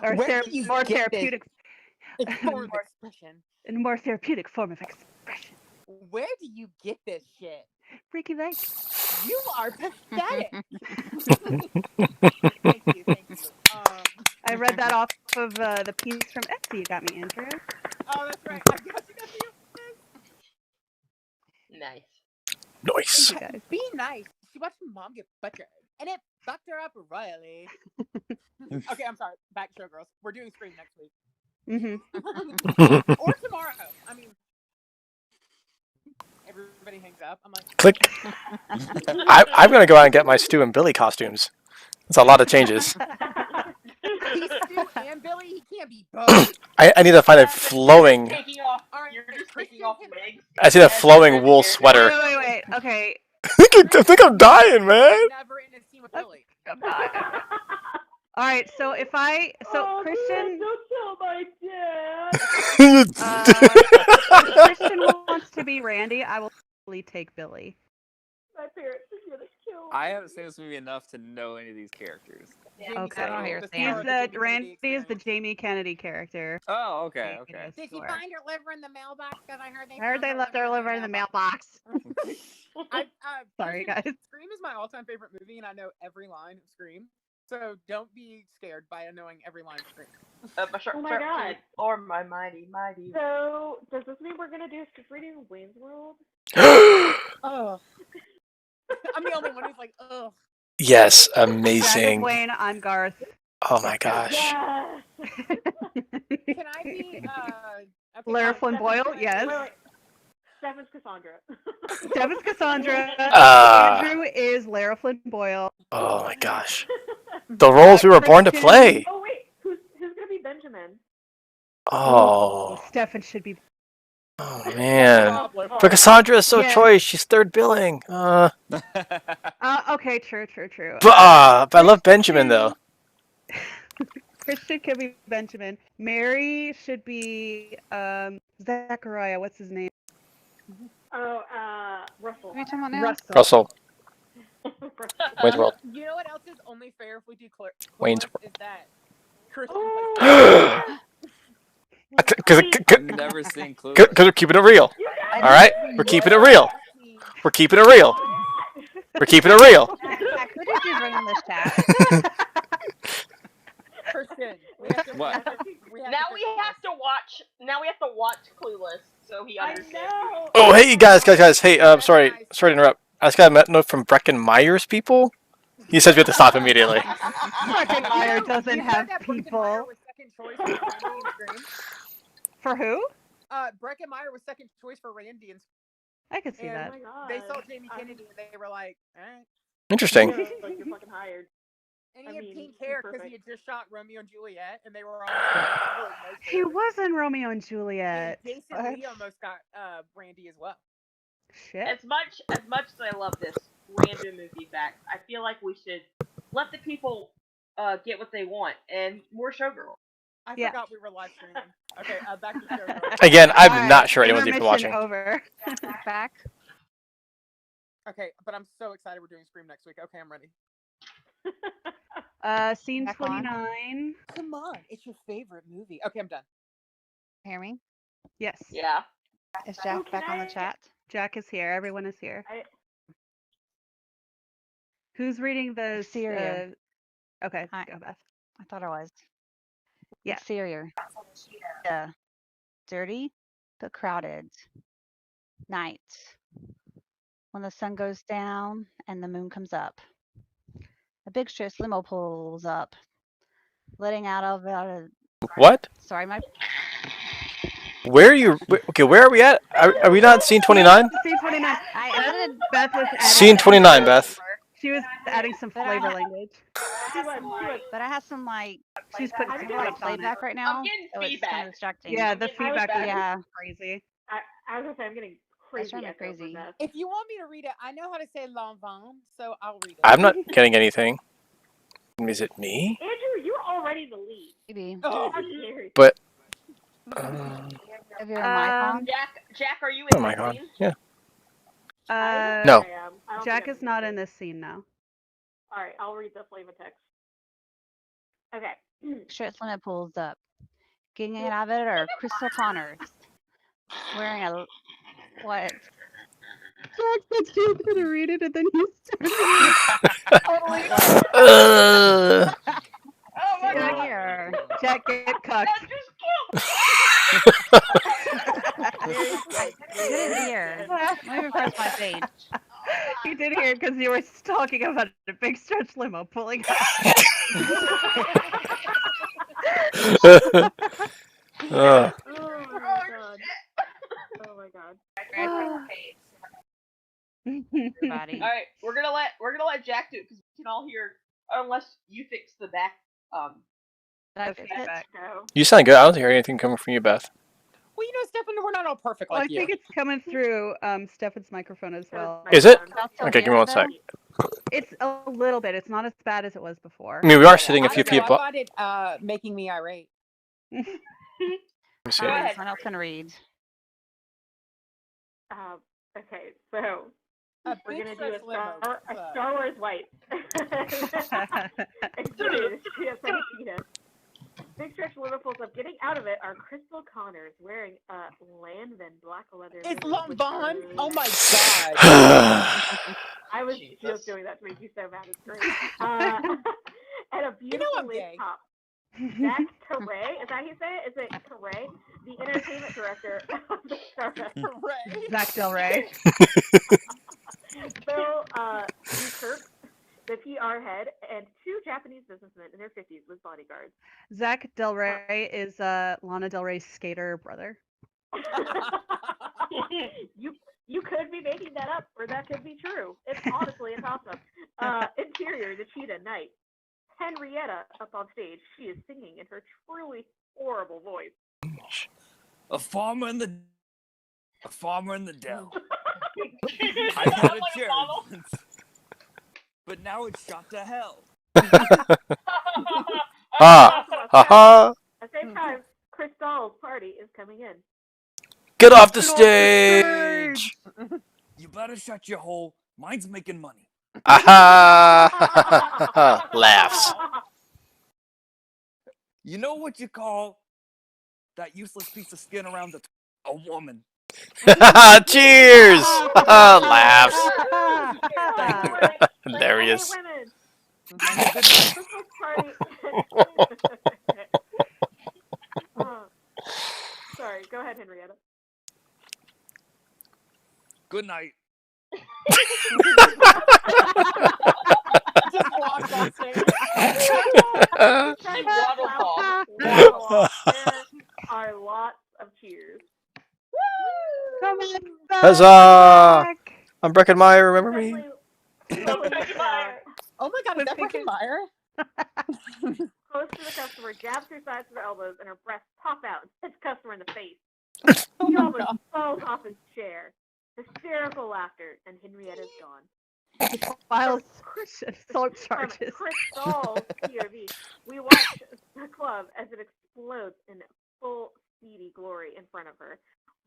or Where do you more get this therapeutic, form of expression? in a more therapeutic form of expression. Where do you get this shit? Freaky Vegas. You are pathetic. Thank you, thank you. I read that off of the piece from Etsy you got me, Andrew. Oh, that's right. I got you that deal. Nice. Nice. Thank you guys. Be nice. She watched her mom get butchered, and it fucked her up royally. Okay, I'm sorry. Back to Showgirls. We're doing Scream next week. Mm-hmm. Or tomorrow. I mean, everybody hangs up. I'm like, Click. I'm gonna go out and get my Stu and Billy costumes. It's a lot of changes. he's Stu and Billy. He can't be both. I need to find a flowing. Taking off. Alright, You're just taking Christian off can- wigs. I see a flowing wool sweater. Wait. Okay. I think I'm dying, man. Never in a scene with Billy. I'm not. All right. So if I, Oh, Christian, don't tell my dad. if Christian wants to be Randy, I will totally take Billy. My parents are gonna kill me. I haven't seen this movie enough to know any of these characters. Jamie Okay. Kennedy, I don't hear the Sam. star He's of the Jamie Kennedy Randy is the Experience. Jamie Kennedy character. Oh, okay, It okay. is Did you sure. find your liver in the mailbox? Because I heard they I heard found they left their liver in the mailbox. Sorry, Christian, guys. Scream is my all-time favorite movie, and I know every line of Scream. So don't be scared by knowing every line of Scream. My Oh my God. Or my mighty. So, does this mean we're gonna do a Street Reading of Wayne's World? Oh, I'm the only one who's like, ugh. Yes, Jack is amazing. Wayne. I'm Garth. Oh my gosh. Yes. Can I be okay, Lara guys, Flamboyant, Stephanie, yes. Wait. Stefan's Cassandra. Devin's Cassandra. Andrew is Lara Flamboyant. Oh my gosh. The roles we were born to Christian- play. Oh wait, who's gonna be Benjamin? Oh. Stefan should be. Oh man. Gobbler. But Cassandra is so Yeah. choice. She's third billing. Okay, true. But I love Benjamin though. Christian could be Benjamin. Mary should be Zachariah. What's his name? Oh, Russell. What are you talking about now? Russell. Wayne's World. You know what else is only fair if we do Wayne's Is that Christian Oh. Because I've never seen Clueless. we're keeping it real. All right, we're keeping it real. We're keeping it real. We're keeping it real. Zach, who did you bring on this chat? Christian. What? Now we have to watch. Now we have to watch Clueless, so he I understands. know. Oh hey guys. Hey, sorry to interrupt. I just got a note from Brecken Myers people. He says we have to stop immediately. Breckenmeyer doesn't have people. Was second choice for Randy and Scream. For who? Breckenmeyer was second choice for Randy and I could see And- Oh that. my God. they saw Jamie Kennedy and they were like, alright. Interesting. Yeah, like you're fucking hired. And I he had mean, pink he's hair because he had perfect. just shot Romeo and Juliet, and they were all like, He was in Romeo and And Juliet. Jason What? Lee almost got Randy as well. Shit. As much as I love this random movie back, I feel like we should let the people get what they want and more Showgirls. I Yeah. forgot we were live streaming. Okay, back to Showgirls. Again, I'm Alright, not sure anyone's even intermission watching. over. Back. Okay, but I'm so excited we're doing Scream next week. Okay, I'm ready. Scene Back on. 29. Come on, it's your favorite movie. Okay, I'm done. Hear me? Yes. Yeah. Is Jack back on the Okay. chat? Jack is here. Everyone is here. I- Who's reading the Syria. Okay, Hi. go Beth. I thought I was. Yeah. Exterior. Yeah. Dirty, but crowded. Night. When the sun goes down and the moon comes up. A big stress limo pulls up, letting out of What? sorry, my Where are you? Okay, where are we at? Are we not scene 29? Scene 29. I edited Beth was adding Scene some 29, flavor. Beth. She was adding some But I flavor ha- language. She was. but I have some like She's putting I'm some getting like lights on it. playback right now. I'm getting So it's kind feedback. of distracting. Yeah, the getting feedback feedback. is Yeah. crazy. I was gonna say I'm getting crazy driving me echo from crazy. Beth. If you want me to read it, I know how to say l'enfant, so I'll read it. I'm not getting anything. Is it me? Andrew, you're already the lead. Maybe. Oh, How dare you? But Have your mic on? Jack, are you oh in my the god. scene? Yeah. I don't No. think I am. I don't Jack think is I'm not the in lead. this scene now. All right, I'll read the flavor text. Okay. Stretch limit pulls up. Getting it out of it are Crystal Connors. Wearing a what? Jack said she was gonna read it, and then you started. Totally. Uh, Oh my Right god. here. Jack, get cucked. That just Very good. You didn't hear. Let me refresh my page. He did hear because you were talking about a big stretch limo pulling up. uh, Oh my god. Oh my god. Everybody. All right, we're gonna let Jack do it because we can all hear. Unless you fix the back. Did I Okay, fix it? back. No. you sound good. I don't hear anything coming from you, Beth. Well, Stefan, we're not all perfect Well, I like you. think it's coming through Stefan's microphone as well. Is it? Y'all still Okay, hear give me it, 1 sec. though? It's a little bit. It's not as bad as it was before. I mean, we are Yeah, sitting a I few don't know. people. I got it making me irate. Let me see. Go Fine, ahead. someone else can read. Okay, so A we're big gonna do stretch limo. a Star Wars white. Exhibit Penny Cheetah. Big stretch limo pulls up. Getting out of it are Crystal Connors wearing a Landman black leather. It's mini with Lambon. the- Oh my god. I was Jesus. just doing that to make you so mad. It's great. And a beautiful I'm lace gay. top. Zach Carey, is that how you say it? Is it Carey, the entertainment director of the Stardust? Hooray. Zach Del Rey. Bill Kirk, the PR head, and two Japanese businessmen in their 50s with bodyguards. Zach Del Rey is Lana Del Rey's skater brother. You could be making that up, or that could be true. It's honestly a toss-up. Interior, the Cheetah Knight. Henrietta up on stage. She is singing in her truly horrible voice. A farmer in the dell. I had a chair once, but now it's shot to hell. Ah, ha. At the same time, Crystal's party is coming in. Get off the stage! You better shut your hole. Mine's making money. Aha! Laughs. You know what you call that useless piece of skin around a woman? Cheers! Laughs. Thank you. Hilarious. Women. Have a good night. Crystal's party. Sorry, go ahead, Henrietta. Good night. Just walked off stage. Waddle off. Waddle off. There are lots of cheers. Come on, Huzzah! Zach! I'm Breckenmeyer, remember me? Especially Oh my god, is that Breckin Meyer? close to the customer, jabs her sides of her elbows, and her breasts pop out and hits the customer in the face. Oh He my almost god. falls off his chair. Hysterical laughter, and Henrietta's gone. Files assault From charges. Crystal's POV, we watch the club as it explodes in full speedy glory in front of her.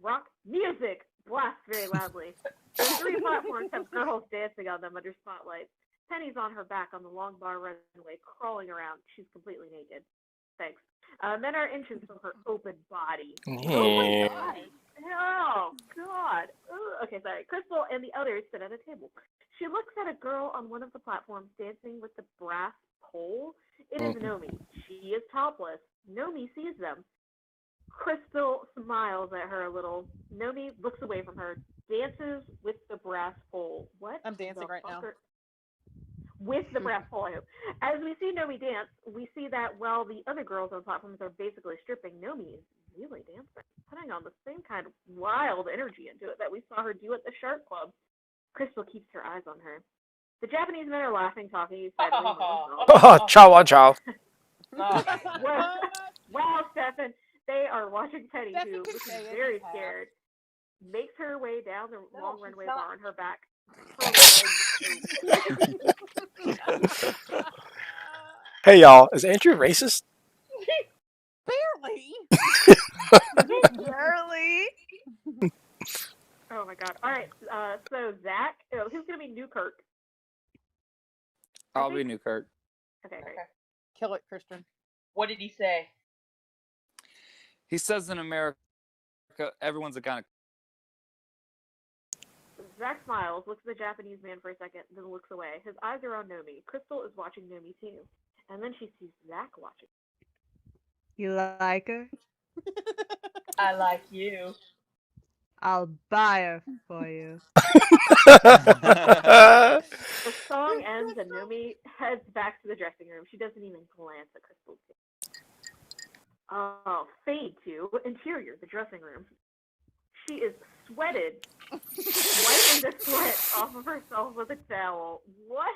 Rock music blasts very loudly. The three platforms have girls dancing on them under spotlights. Penny's on her back on the long bar runway, crawling around. She's completely naked. Thanks. Men are inches from her open body. Yeah. Oh, God. Ugh. Okay, sorry. Crystal and the others sit at a table. She looks at a girl on one of the platforms dancing with the brass pole. It is Nomi. She is topless. Nomi sees them. Crystal smiles at her a little. Nomi looks away from her, dances with the brass pole. What? I'm dancing the right now. fuck are- With the brass pole, I hope. As we see Nomi dance, we see that while the other girls on platforms are basically stripping, Nomi is really dancing, putting on the same kind of wild energy into it that we saw her do at the Shark Club. Crystal keeps her eyes on her. The Japanese men are laughing, talking excitedly. Chow chow. Wow, Stefan. They are watching Penny, Stefan who can looks say it, very you have. scared, makes her way down the long she's runway not. bar on her back. Hey y'all, is Andrew racist? Barely. Barely. Oh my god. All right. So Zach, who's gonna be Newkirk? I'll be Newkirk. Okay, great. Kill it, Christian. What did he say? He says in America, everyone's a kind of. Zach smiles, looks at the Japanese man for a second, then looks away. His eyes are on Nomi. Crystal is watching Nomi too. And then she sees Zach watching. You like her? I like you. I'll buy her for you. The song ends and Nomi heads back to the dressing room. She doesn't even glance at Crystal. Oh, fade to interior, the dressing room. She is sweated, wiping the sweat off of herself with a towel. What?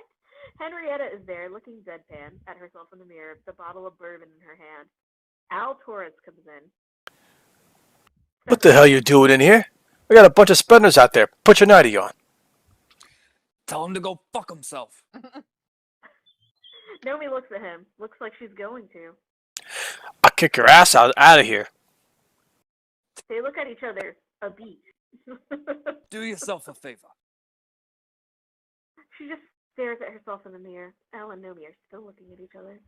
Henrietta is there, looking deadpan at herself in the mirror, the bottle of bourbon in her hand. Al Torres comes in. What the hell you doing in here? We got a bunch of spenders out there. Put your nightie on. Tell him to go fuck himself. Nomi looks at him. Looks like she's going to. I'll kick your ass out of here. They look at each other a beat. Do yourself a favor. She just stares at herself in the mirror. Al and Nomi are still looking at each other.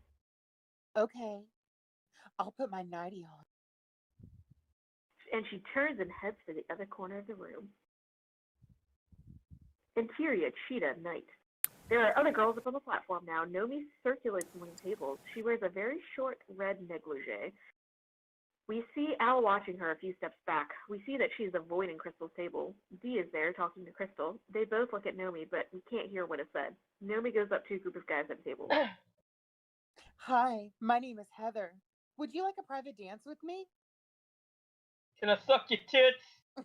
Okay. I'll put my nightie on. And she turns and heads to the other corner of the room. Interior, Cheetah, night. There are other girls up on the platform now. Nomi circulates among tables. She wears a very short red negligee. We see Al watching her a few steps back. We see that she's avoiding Crystal's table. Dee is there talking to Crystal. They both look at Nomi, but we can't hear what is said. Nomi goes up to a group of guys at the table. Hi, my name is Heather. Would you like a private dance with me? Can I suck your tits? The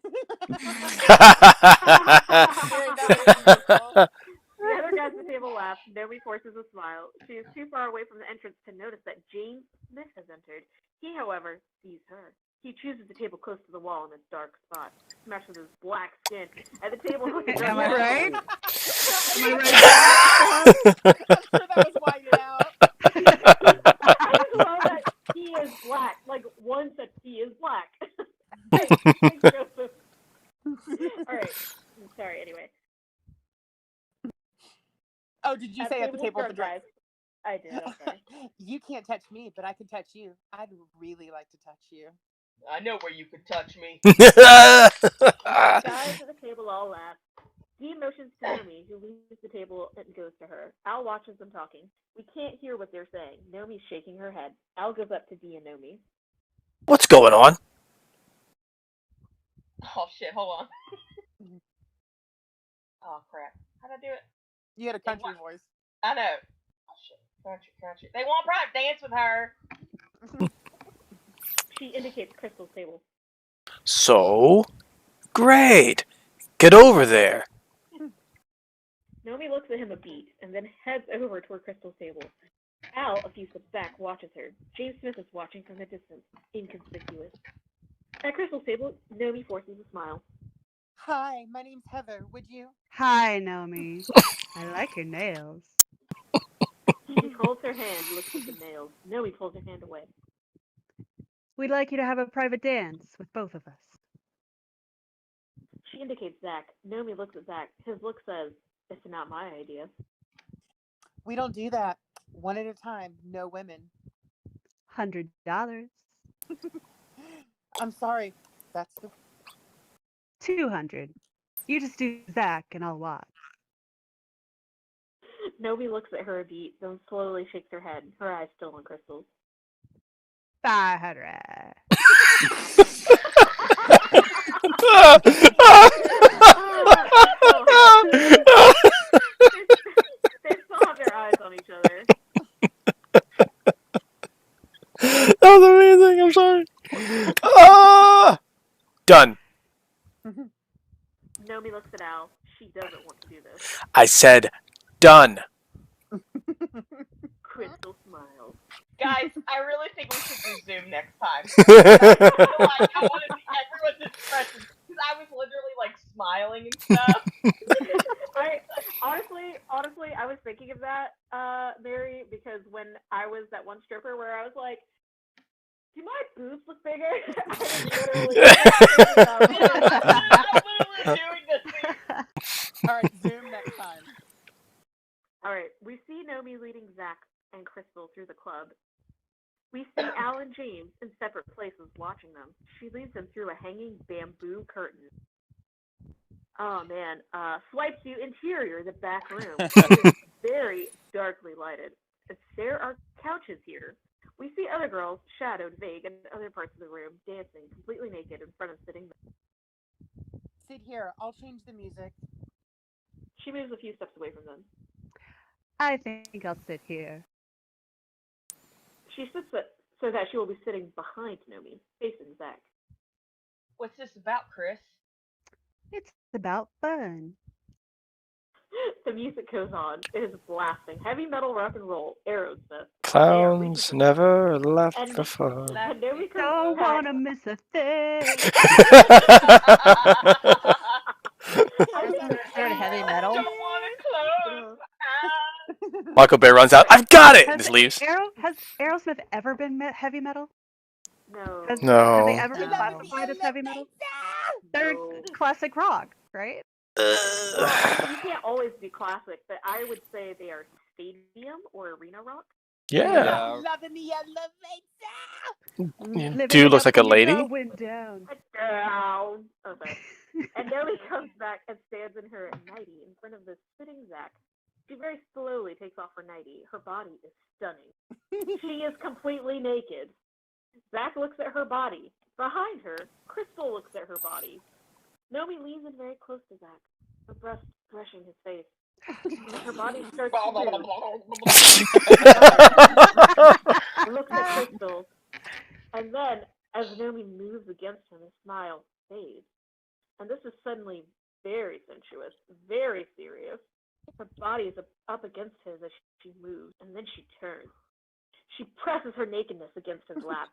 other guys at the table laugh. Nomi forces a smile. She is too far away from the entrance to notice that James Smith has entered. He, however, sees her. He chooses the table close to the wall in its dark spot, smashes his black skin at the table. Am I right? Am I right? I'm sure that was whited out. I just love that he is black. Like, one said he is black. Thanks, Joseph. Alright. Sorry, anyway. Oh, did you say at the table at the guys? I did, okay. You can't touch me, but I can touch you. I'd really like to touch you. I know where you could touch me. Guys at the table all laugh. Dee motions to Nomi, who leaves the table and goes to her. Al watches them talking. We can't hear what they're saying. Nomi's shaking her head. Al goes up to Dee and Nomi. What's going on? Oh shit, hold on. Oh crap. How'd I do it? You had a country voice. I know. Oh shit. Country. They want private dance with her. She indicates Crystal's table. So, great. Get over there. Nomi looks at him a beat and then heads over toward Crystal's table. Al, a few steps back, watches her. James Smith is watching from a distance, inconspicuous. At Crystal's table, Nomi forces a smile. Hi, my name's Heather. Would you? Hi, Nomi. I like your nails. She holds her hand, looks at the nails. Nomi pulls her hand away. We'd like you to have a private dance with both of us. She indicates Zach. Nomi looks at Zach. His look says, "It's not my idea." We don't do that. One at a time. No women. $100. I'm sorry. That's the... 200. You just do Zach and I'll watch. Nomi looks at her a beat, then slowly shakes her head, her eyes still on Crystal's. 500. They still have their eyes on each other. That was amazing. I'm sorry. Done. Nomi looks at Al. She doesn't want to do this. I said done. Crystal smiles. Guys, I really think we should do Zoom next time. I want to see everyone's expressions because I was literally like smiling and stuff. Honestly, I was thinking of that, Mary, because when I was that one stripper where I was like, do my boobs look bigger? I was literally doing this. All right, Zoom next time. All right, we see Nomi leading Zach and Crystal through the club. We see Al and James in separate places watching them. She leads them through a hanging bamboo curtain. Oh man, swipes you interior, the back room. It is very darkly lighted. There are couches here. We see other girls, shadowed, vague, in other parts of the room, dancing, completely naked in front of sitting men. Sit here. I'll change the music. She moves a few steps away from them. I think I'll sit here. She sits so that she will be sitting behind Nomi, facing Zach. What's this about, Chris? It's about fun. The music goes on. It is blasting. Heavy metal rock and roll. Aerosmith. Clowns never left And- the fun. And Nomi comes Don't back. wanna miss a thing. Heard heavy metal. Don't want to close. Michael Bay runs out. I've got it! And Has just leaves. Has Aerosmith ever been heavy metal? No. Have No. they ever been No. classified as heavy metal? They're classic rock, right? Well, you can't always be classic, but I would say they are stadium or arena rock. Yeah. Loving the elevator. Living Dude looks up like a when you're lady. going down. Down. Okay. And Nomi comes back and stands in her nightie in front of the sitting Zach. She very slowly takes off her nightie. Her body is stunning. She is completely naked. Zach looks at her body. Behind her, Crystal looks at her body. Nomi leans in very close to Zach, her breast brushing his face. Her body starts to move. Looks at Crystal. And then, as Nomi moves against him, a smile fades. And this is suddenly very sensuous, very serious. Her body is up against his as she moves, and then she turns. She presses her nakedness against his lap.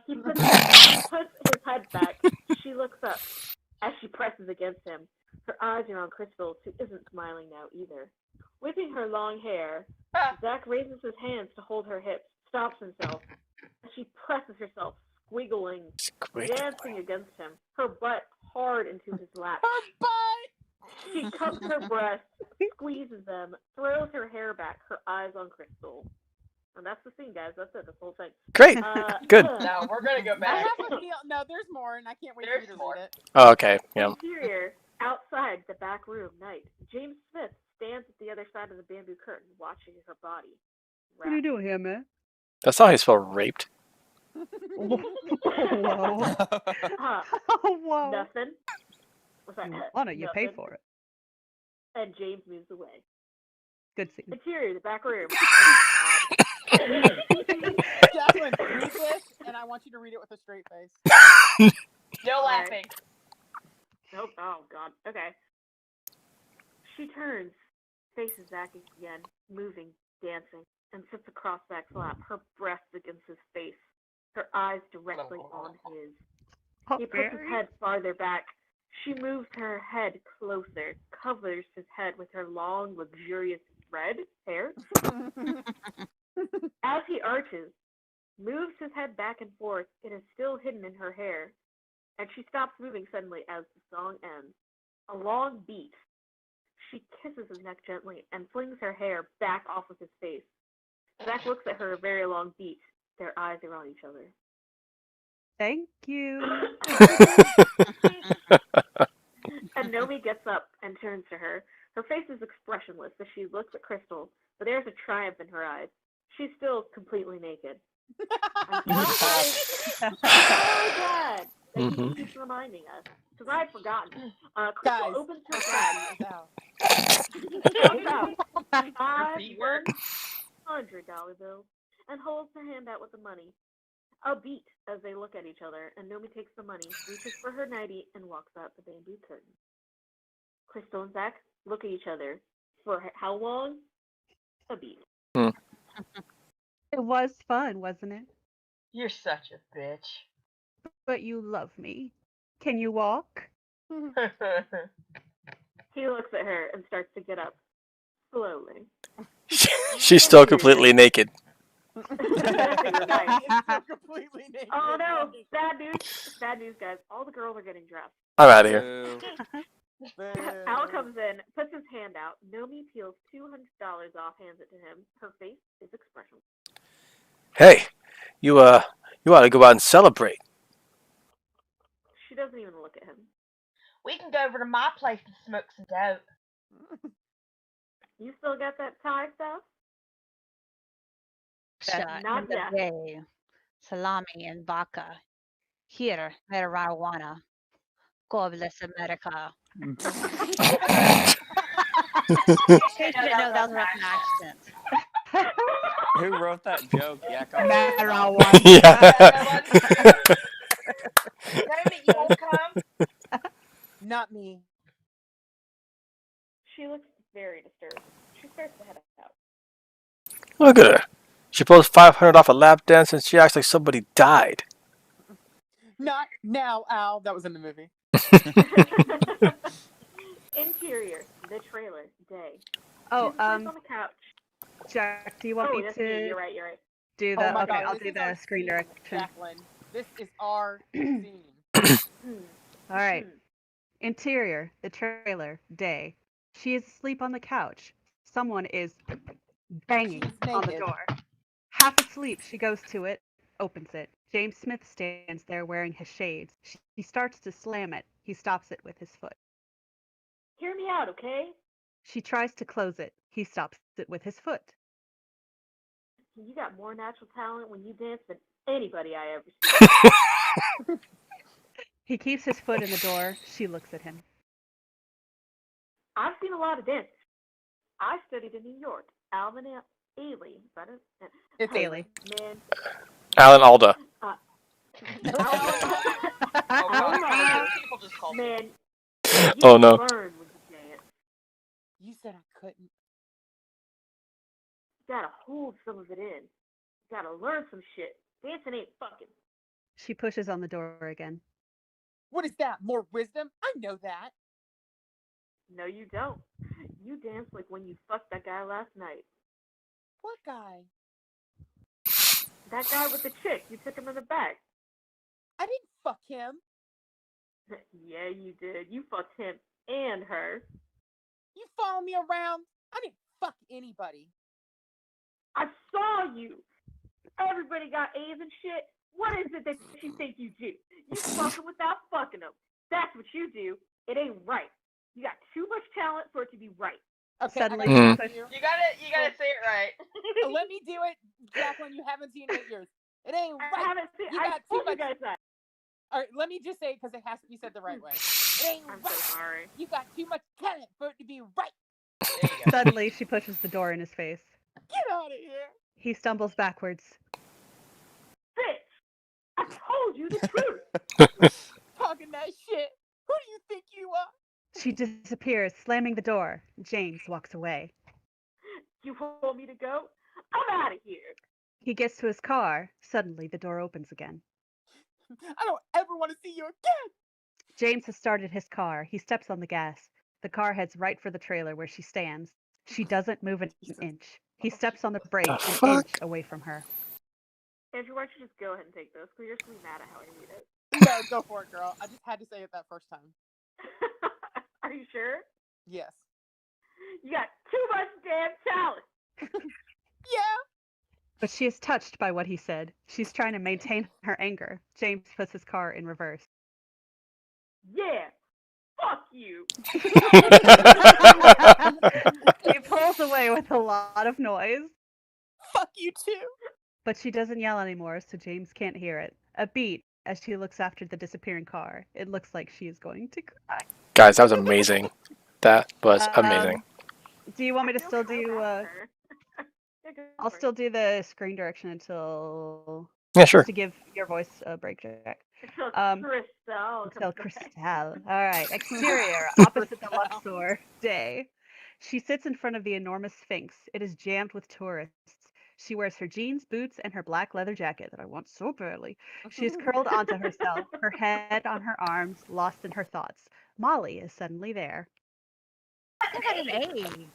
He puts his head back. She looks up as she presses against him. Her eyes are on Crystal, who isn't smiling now either. Whipping her long hair, Zach raises his hands to hold her hips, stops himself. She presses herself, squiggling, dancing against him, her butt hard into his lap. Her butt. She cups her breasts, squeezes them, throws her hair back, her eyes on Crystal. And that's the scene, guys. That's it. That's the whole thing. Great. Good. No, we're gonna go I back. have a feel. No, there's more, and I can't wait for you to read it. Oh, okay. Yeah. Interior, outside the back room, night. James Smith stands at the other side of the bamboo curtain, watching her body. What are you doing here, man? That's not how you spell raped. Whoa. Whoa. Nothing. What's that? Lana, you pay Nothing. for it. And James moves away. Good scene. Interior, the back room. Jacqueline, read this, and I want you to read it with a straight face. No laughing. Nope. Oh, God. Okay. She turns, faces Zach again, moving, dancing, and sits across Zach's lap, her breast against his face, her eyes directly on his. He puts his head farther back. She moves her head closer, covers his head with her long, luxurious red hair. As he arches, moves his head back and forth, it is still hidden in her hair, and she stops moving suddenly as the song ends. A long beat. She kisses his neck gently and flings her hair back off of his face. Zach looks at her a very long beat. Their eyes are on each other. Thank you. And Nomi gets up and turns to her. Her face is expressionless as she looks at Crystal, but there's a triumph in her eyes. She's still completely naked. I'm so glad that he keeps reminding us, because I'd forgotten. Crystal Guys, opens her okay, bag. out. Pulls out five Fever. $100 bills and holds her hand out with the money. A beat as they look at each other, and Nomi takes the money, reaches for her nightie, and walks out the bamboo curtain. Crystal and Zach look at each other for how long? A beat. It was fun, wasn't it? You're such a bitch. But you love me. Can you walk? He looks at her and starts to get up, slowly. She's still completely naked. Right. It's so completely naked. Oh no! Bad news! Bad news, guys. All the girls are getting dressed. I'm out of here. Boo. Al comes in, puts his hand out. Nomi peels $200 off, hands it to him. Her face is expressionless. Hey, you ought to go out and celebrate. She doesn't even look at him. We can go over to my place to smoke some dope. You still got that Thai stuff? Shot Not in the yet. bay, salami and vodka. Here, marijuana. God bless America. In case you didn't know, that was a Russian accent. Who wrote that joke? Yakov? Marijuana. Yeah. Naomi, you won't come? Not me. She looks very disturbed. She starts to head out. Look at her. She pulls 500 off a lap dance and she acts like somebody died. Not now, Al. That was in the movie. Interior, the trailer, day. Oh, She's asleep on the couch. Jack, do you want me That's to me. You're right. do Oh the? my Okay, God, I'll this do is our the screen scene, direction. Jacqueline. This is our scene. All right. Interior, the trailer, day. She is asleep on the couch. Someone is banging She's on the naked. door. Half asleep, she goes to it, opens it. James Smith stands there wearing his shades. He starts to slam it. He stops it with his foot. Hear me out, okay? She tries to close it. He stops it with his foot. You got more natural talent when you dance than anybody I ever seen. He keeps his foot in the door. She looks at him. I've seen a lot of dancers. I studied in New York. Alvin Ailey. Is that it? It's Ailey. Man. Alan Alda. Oh, Alvin God. Alda. People just call me. Man. Oh, no. Learn when you dance. You said I couldn't. You gotta hold some of it in. You gotta learn some shit. Dancing ain't fucking. She pushes on the door again. What is that? More wisdom? I know that. No, you don't. You dance like when you fucked that guy last night. What guy? That guy with the chick. You took him in the back. I didn't fuck him. Yeah, you did. You fucked him and her. You follow me around? I didn't fuck anybody. I saw you. Everybody got A's and shit. What is it that you think you do? You fuck them without fucking them. That's what you do. It ain't right. You got too much talent for it to be right. Okay, Suddenly, I gotta she tell you. You gotta say it right. Let me do it, Jacqueline. You haven't seen it in 8 years. It ain't I right. haven't seen. You I got told too you much. guys that. All right, let me just say it because it has to be said the right way. It ain't I'm right. so sorry. You got too much talent for it to be right. There you go. Suddenly, she pushes the door in his face. Get out of here. He stumbles backwards. Bitch! I told you the truth. Talking that shit. Who do you think you are? She disappears, slamming the door. James walks away. You want me to go? I'm out of here. He gets to his car. Suddenly, the door opens again. I don't ever want to see you again. James has started his car. He steps on the gas. The car heads right for the trailer where she stands. She doesn't move an inch. He steps on the brake an inch away from her. Andrew, why don't you just go ahead and take this? Because you're just gonna be mad at how I read it. No, go for it, girl. I just had to say it that first time. Are you sure? Yes. You got too much damn talent. Yeah. But she is touched by what he said. She's trying to maintain her anger. James puts his car in reverse. Yeah. Fuck you. He pulls away with a lot of noise. Fuck you too. But she doesn't yell anymore, so James can't hear it. A beat as she looks after the disappearing car. It looks like she is going to cry. Guys, that was amazing. That was amazing. Do you want me to I feel still kinda do? bad for her. Yeah, go I'll for it. still do the screen direction until Yeah, sure. just to give your voice a break, Jack. Until Um, Crystal Until comes back. Cristal. All right. Exterior, opposite the Luxor. Day. She sits in front of the enormous Sphinx. It is jammed with tourists. She wears her jeans, boots, and her black leather jacket that I want so badly. She is curled onto herself, her head on her arms, lost in her thoughts. Molly is suddenly there. I got an A.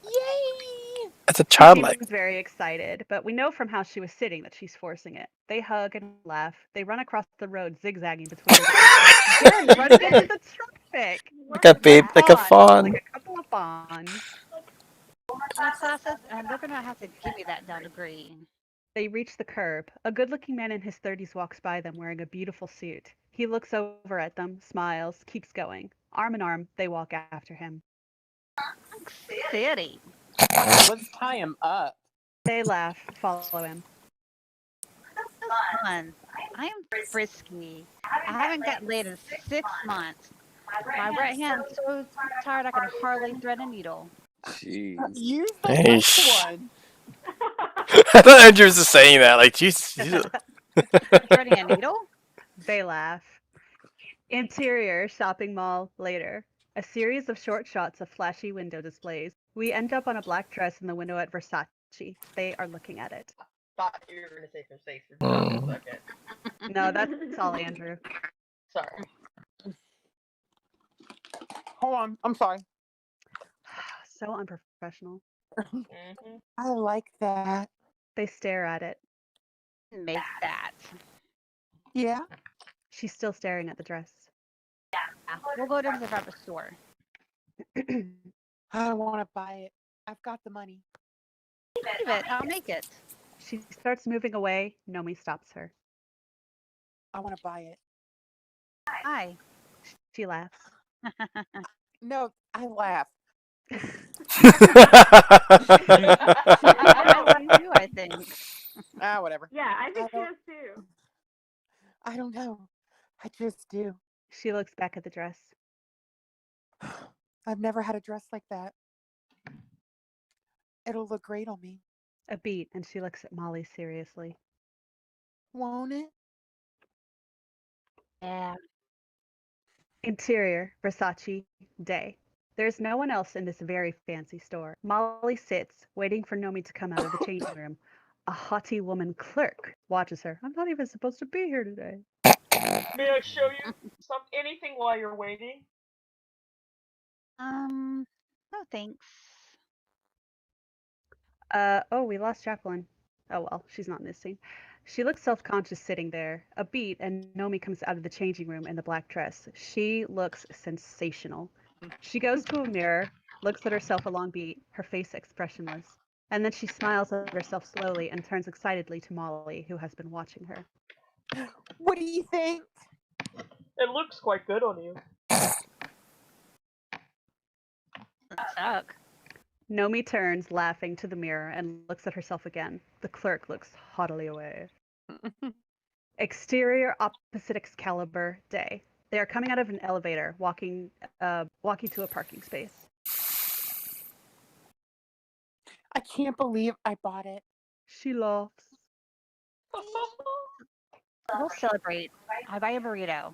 Yay! It's a She childlike. seems very excited, but we know from how she was sitting that she's forcing it. They hug and laugh. They run across the road, zigzagging between. Again, running into the truck. Perfect. Like a babe, like a Fawn, fawn. like a couple of fawns. My classes, and they're gonna have to give me that down degree. They reach the curb. A good-looking man in his 30s walks by them wearing a beautiful suit. He looks over at them, smiles, keeps going. Arm in arm, they walk after him. City. Let's tie him up. They laugh, follow him. Fun. I am frisky. I haven't gotten laid in 6 months. My right hand's so tired I can hardly thread a needle. Jeez. Use the Hey, left one. I thought Andrew was just saying that. Like, jeez. Threading a needle? They laugh. Interior shopping mall later. A series of short shots of flashy window displays. We end up on a black dress in the window at Versace. They are looking at it. Thought you were gonna say for safe for just a second. No, that's all Andrew. Sorry. Hold on. I'm sorry. So unprofessional. Mm-hmm. I like that. They stare at it. Make that. Yeah. She's still staring at the dress. We'll go to the department store. I don't want to buy it. I've got the money. Leave it. I'll make it. She starts moving away. Nomi stops her. I want to buy it. Hi. She laughs. No, I laugh. I like you, I think. Whatever. Yeah, I think she don't- does too. I don't know. I just do. She looks back at the dress. I've never had a dress like that. It'll look great on me. A beat, and she looks at Molly seriously. Won't it? Yeah. Interior, Versace, day. There's no one else in this very fancy store. Molly sits, waiting for Nomi to come out of the changing room. A haughty woman clerk watches her. I'm not even supposed to be here today. May I show you anything while you're waiting? No thanks. Oh, we lost Jacqueline. Oh well, she's not in this scene. She looks self-conscious sitting there. A beat, and Nomi comes out of the changing room in the black dress. She looks sensational. She goes to a mirror, looks at herself a long beat, her face expressionless. And then she smiles at herself slowly and turns excitedly to Molly, who has been watching her. What do you think? It looks quite good on you. Suck. Nomi turns, laughing, to the mirror and looks at herself again. The clerk looks haughtily away. Exterior, opposite Excalibur, day. They are coming out of an elevator, walking to a parking space. I can't believe I bought it. She laughs. We'll celebrate. I buy a burrito.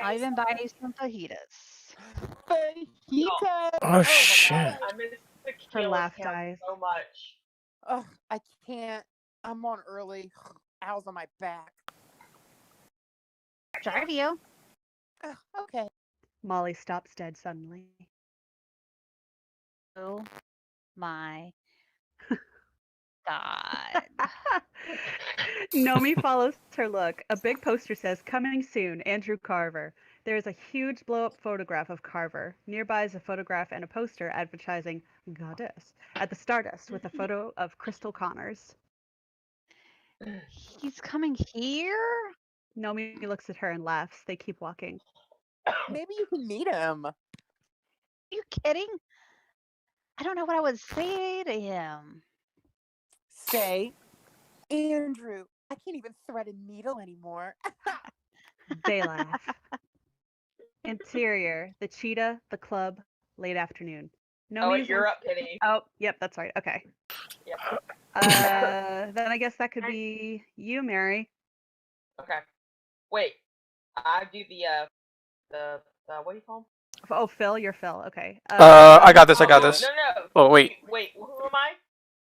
I'll even buy some fajitas. Fajita! Oh, shit. I miss the Her Keyless laugh Count dies. so much. Ugh, I can't. I'm on early. Owls on my back. Drive you. Ugh, okay. Molly stops dead suddenly. Oh my god. Nomi follows her look. A big poster says, "Coming soon, Andrew Carver." There is a huge blow-up photograph of Carver. Nearby is a photograph and a poster advertising Goddess at the Stardust with a photo of Crystal Connors. He's coming here? Nomi looks at her and laughs. They keep walking. Maybe you can meet him. Are you kidding? I don't know what I would say to him. Say, Andrew, I can't even thread a needle anymore. They laugh. Interior, the cheetah, the club, late afternoon. Oh, Nomi's you're up, Penny. Oh, yep, that's right. Okay. Yep. Then I guess that could be you, Mary. Okay. Wait. I do the what do you call him? Oh, Phil, you're Phil. Okay. I got this. I got this. No. Oh, wait. Wait. Who am I?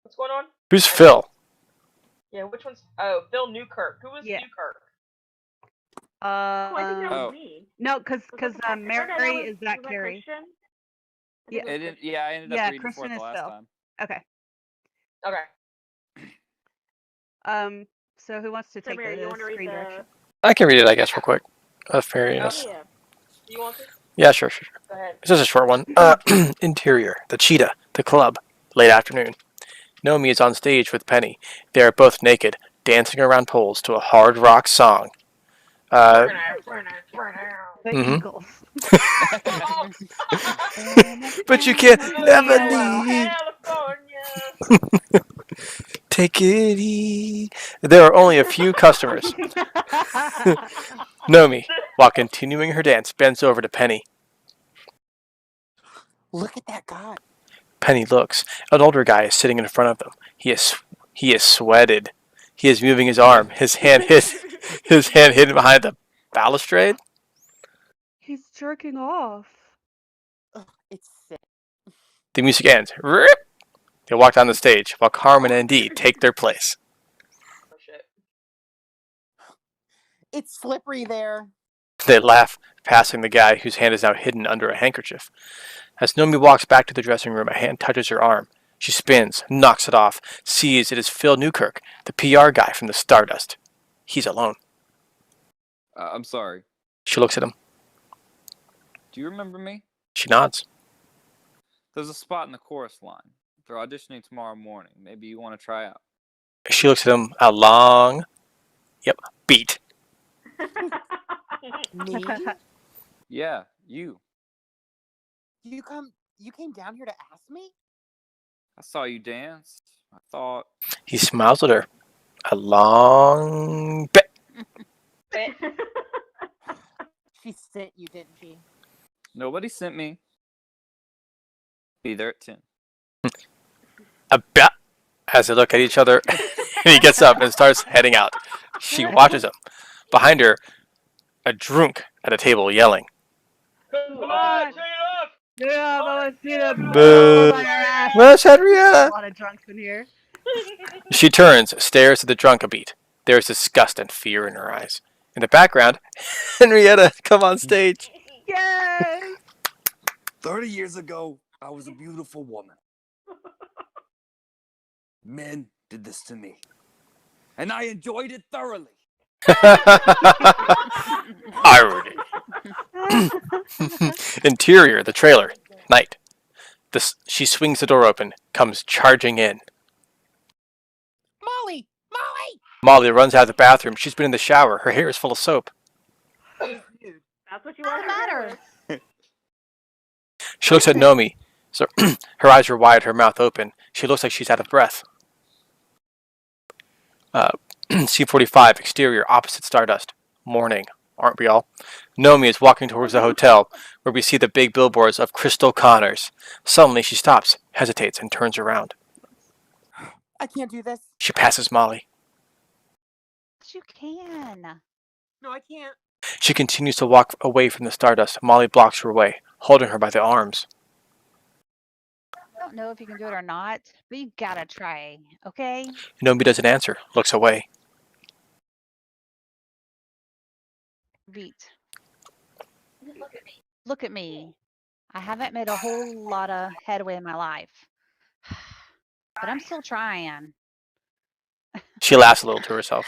What's going on? Who's Phil? Yeah. Which one's? Oh, Phil Newkirk. Who is Yeah. Newkirk? Oh, I think that was Oh. me. No, because Was that- Mary is that was Carrie. Christian? I Yeah. think it was It didn't, Christian. yeah, I ended Yeah, up reading Kristen for it the is last Phil. time. Okay. Okay. So who wants to So take Mary, you the want to read screen direction? I can read it, I guess, real quick. Fair Oh, enough. Yeah. Do you want to? Yeah, sure. Go ahead. It's just a short one. Interior, the cheetah, the club, late afternoon. Nomi is on stage with Penny. They are both naked, dancing around poles to a hard rock song. Uh, The mhm. Eagles. But you can't never Hello, leave. California. Take it easy. There are only a few customers. Nomi, while continuing her dance, bends over to Penny. Look at that guy. Penny looks. An older guy is sitting in front of them. He is sweated. He is moving his arm. His hand hidden behind the balustrade. He's jerking off. Ugh, it's sick. The music ends. Rip! They walk down the stage while Carmen and Dee take their place. Oh shit. It's slippery there. They laugh, passing the guy whose hand is now hidden under a handkerchief. As Nomi walks back to the dressing room, a hand touches her arm. She spins, knocks it off, sees it is Phil Newkirk, the PR guy from the Stardust. He's alone. I'm sorry. She looks at him. Do you remember me? She nods. There's a spot in the chorus line. They're auditioning tomorrow morning. Maybe you want to try out. She looks at him a long, beat. Me? Yeah, you. You came down here to ask me? I saw you dance. I thought. He smiles at her. A long bit. She sent you, didn't she? Nobody sent me. Be there at 10. A bit. As they look at each other, he gets up and starts heading out. She watches him. Behind her, a drunk at a table yelling. Come on, turn it off. Yeah, Boo! Where's A Henrietta? lot of drunks in here. She turns, stares at the drunk a beat. There is disgust and fear in her eyes. In the background, Henrietta come on stage. Yes. 30 years ago, I was a beautiful woman. Men did this to me. And I enjoyed it thoroughly. Irony. Interior, the trailer. Night. She swings the door open, comes charging in. Molly! Molly! Molly runs out of the bathroom. She's been in the shower. Her hair is full of soap. Dude, That's what you What's want the to matter? She looks at Nomi. So her eyes are wide, her mouth open. She looks like she's out of breath. C-45, exterior, opposite Stardust. Morning, aren't we all? Nomi is walking towards the hotel, where we see the big billboards of Crystal Connors. Suddenly she stops, hesitates, and turns around. I can't do this. She passes Molly. Yes, you can. No, I can't. She continues to walk away from the Stardust. Molly blocks her way, holding her by the arms. I don't know if you can do it or not, but you gotta try, okay? Nomi doesn't answer, looks away. Beat. Look at me. I haven't made a whole lot of headway in my life, but I'm still trying. She laughs a little to herself.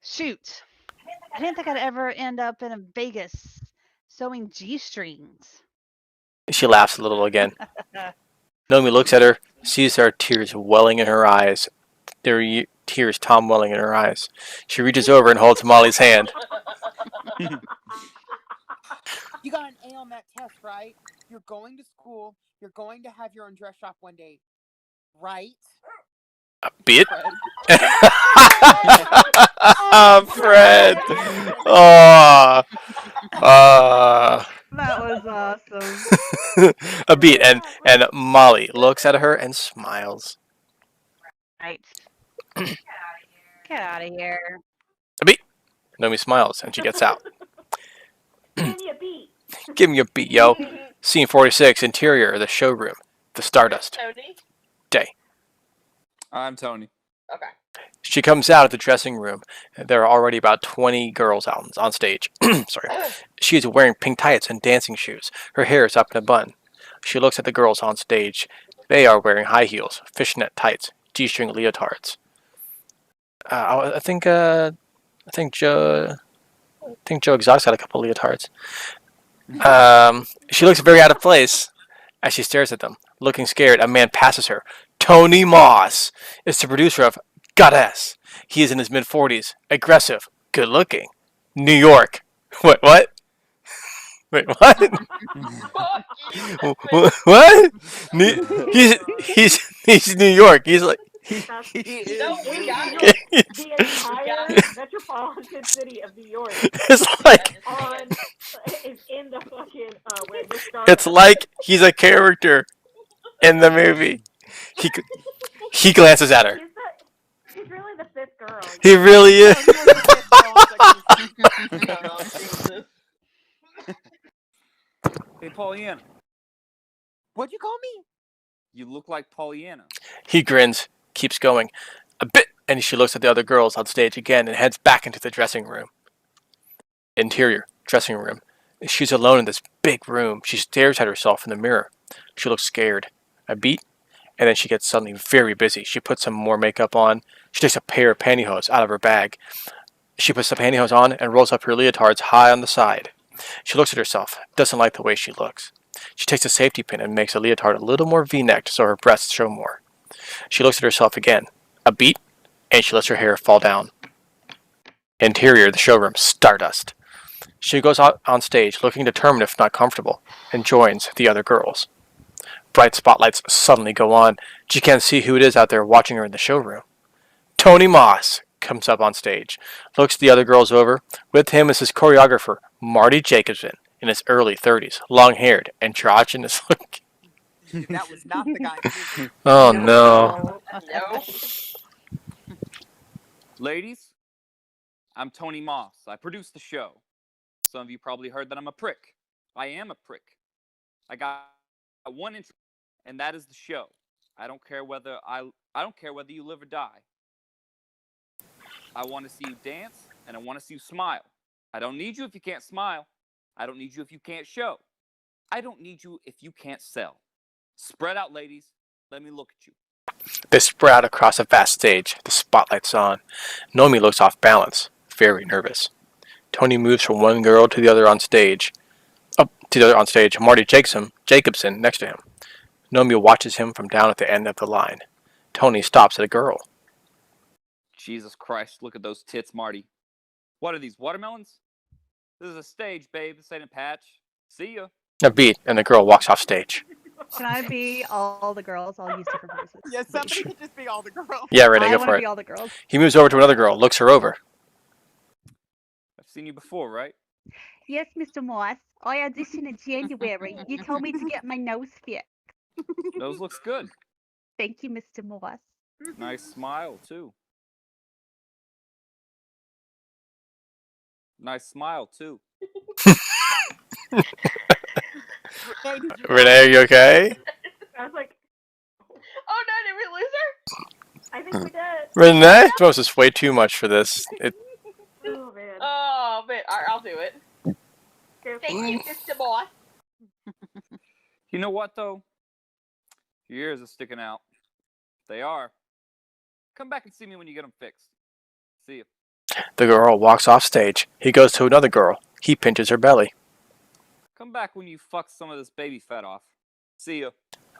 Shoot. I didn't think I'd ever end up in Vegas sewing G-strings. She laughs a little again. Nomi looks at her, sees there are tears welling in her eyes. There are tears welling in her eyes. She reaches over and holds Molly's hand. You got an A on that test, right? You're going to school. You're going to have your own dress shop one day, right? Beat. Fred? Fred. Oh. That was awesome. A beat, and Molly looks at her and smiles. Right. Get out of here. A beat. Nomi smiles and she gets out. Give me a beat. Give me a beat, yo. Scene 46, interior, the showroom, the Stardust. Tony? Day. I'm Tony. Okay. She comes out of the dressing room. There are already about 20 girls out on stage. Sorry. She is wearing pink tights and dancing shoes. Her hair is up in a bun. She looks at the girls on stage. They are wearing high heels, fishnet tights, G-string leotards. I think I think Joe Exotic's got a couple leotards. She looks very out of place as she stares at them. Looking scared, a man passes her. Tony Moss is the producer of Goddess. He is in his mid-40s, aggressive, good-looking. New York. What? Wait, what? What? He's New York. He's like That's He is. No, we New got York. it. The entire metropolitan city of New York it's like is in the fucking where this started. it's like he's a character in the movie. He glances at her. He's really the fifth girl. He really is. Oh, Jesus. Hey, Pollyanna. What'd you call me? You look like Pollyanna. He grins, keeps going. A bit, and she looks at the other girls on stage again and heads back into the dressing room. Interior, dressing room. She's alone in this big room. She stares at herself in the mirror. She looks scared. A beat, and then she gets suddenly very busy. She puts some more makeup on. She takes a pair of pantyhose out of her bag. She puts the pantyhose on and rolls up her leotards high on the side. She looks at herself, doesn't like the way she looks. She takes a safety pin and makes a leotard a little more V-necked so her breasts show more. She looks at herself again. A beat, and she lets her hair fall down. Interior, the showroom, stardust. She goes out on stage, looking determined if not comfortable, and joins the other girls. Bright spotlights suddenly go on. She can't see who it is out there watching her in the showroom. Tony Moss comes up on stage, looks the other girls over. With him is his choreographer, Marty Jacobson, in his early 30s, long-haired, androgynous looking. That was not the guy. Oh no. No. Ladies, I'm Tony Moss. I produce the show. Some of you probably heard that I'm a prick. I am a prick. I got one interest, and that is the show. I don't care whether you live or die. I want to see you dance, and I want to see you smile. I don't need you if you can't smile. I don't need you if you can't show. I don't need you if you can't sell. Spread out, ladies. Let me look at you. They spread out across a vast stage. The spotlight's on. Nomi looks off balance, very nervous. Tony moves from one girl to the other on stage. Up to the other on stage, Marty Jacobson next to him. Nomi watches him from down at the end of the line. Tony stops at a girl. Jesus Christ, look at those tits, Marty. What are these, watermelons? This is a stage, babe. This ain't a patch. See ya. A beat, and the girl walks off stage. Can I be all the girls? I'll use different voices. Yeah, somebody could just be all the girls. Yeah, Renee, I go want for to it. be all the girls. He moves over to another girl, looks her over. I've seen you before, right? Yes, Mr. Moss. I auditioned in January. You told me to get my nose fixed. Nose looks good. Thank you, Mr. Moss. Nice smile, too. Nice smile, too. Hey, did you- Renee, are you okay? I was like, Oh no, did we lose her? I think we did. Renee? This is way too much for this. Oh man. Oh man, alright, I'll do it. Go Thank for you, it. Mr. Moss. You know what, though? Your ears are sticking out. They are. Come back and see me when you get them fixed. See ya. The girl walks off stage. He goes to another girl. He pinches her belly. Come back when you fuck some of this baby fat off. See ya.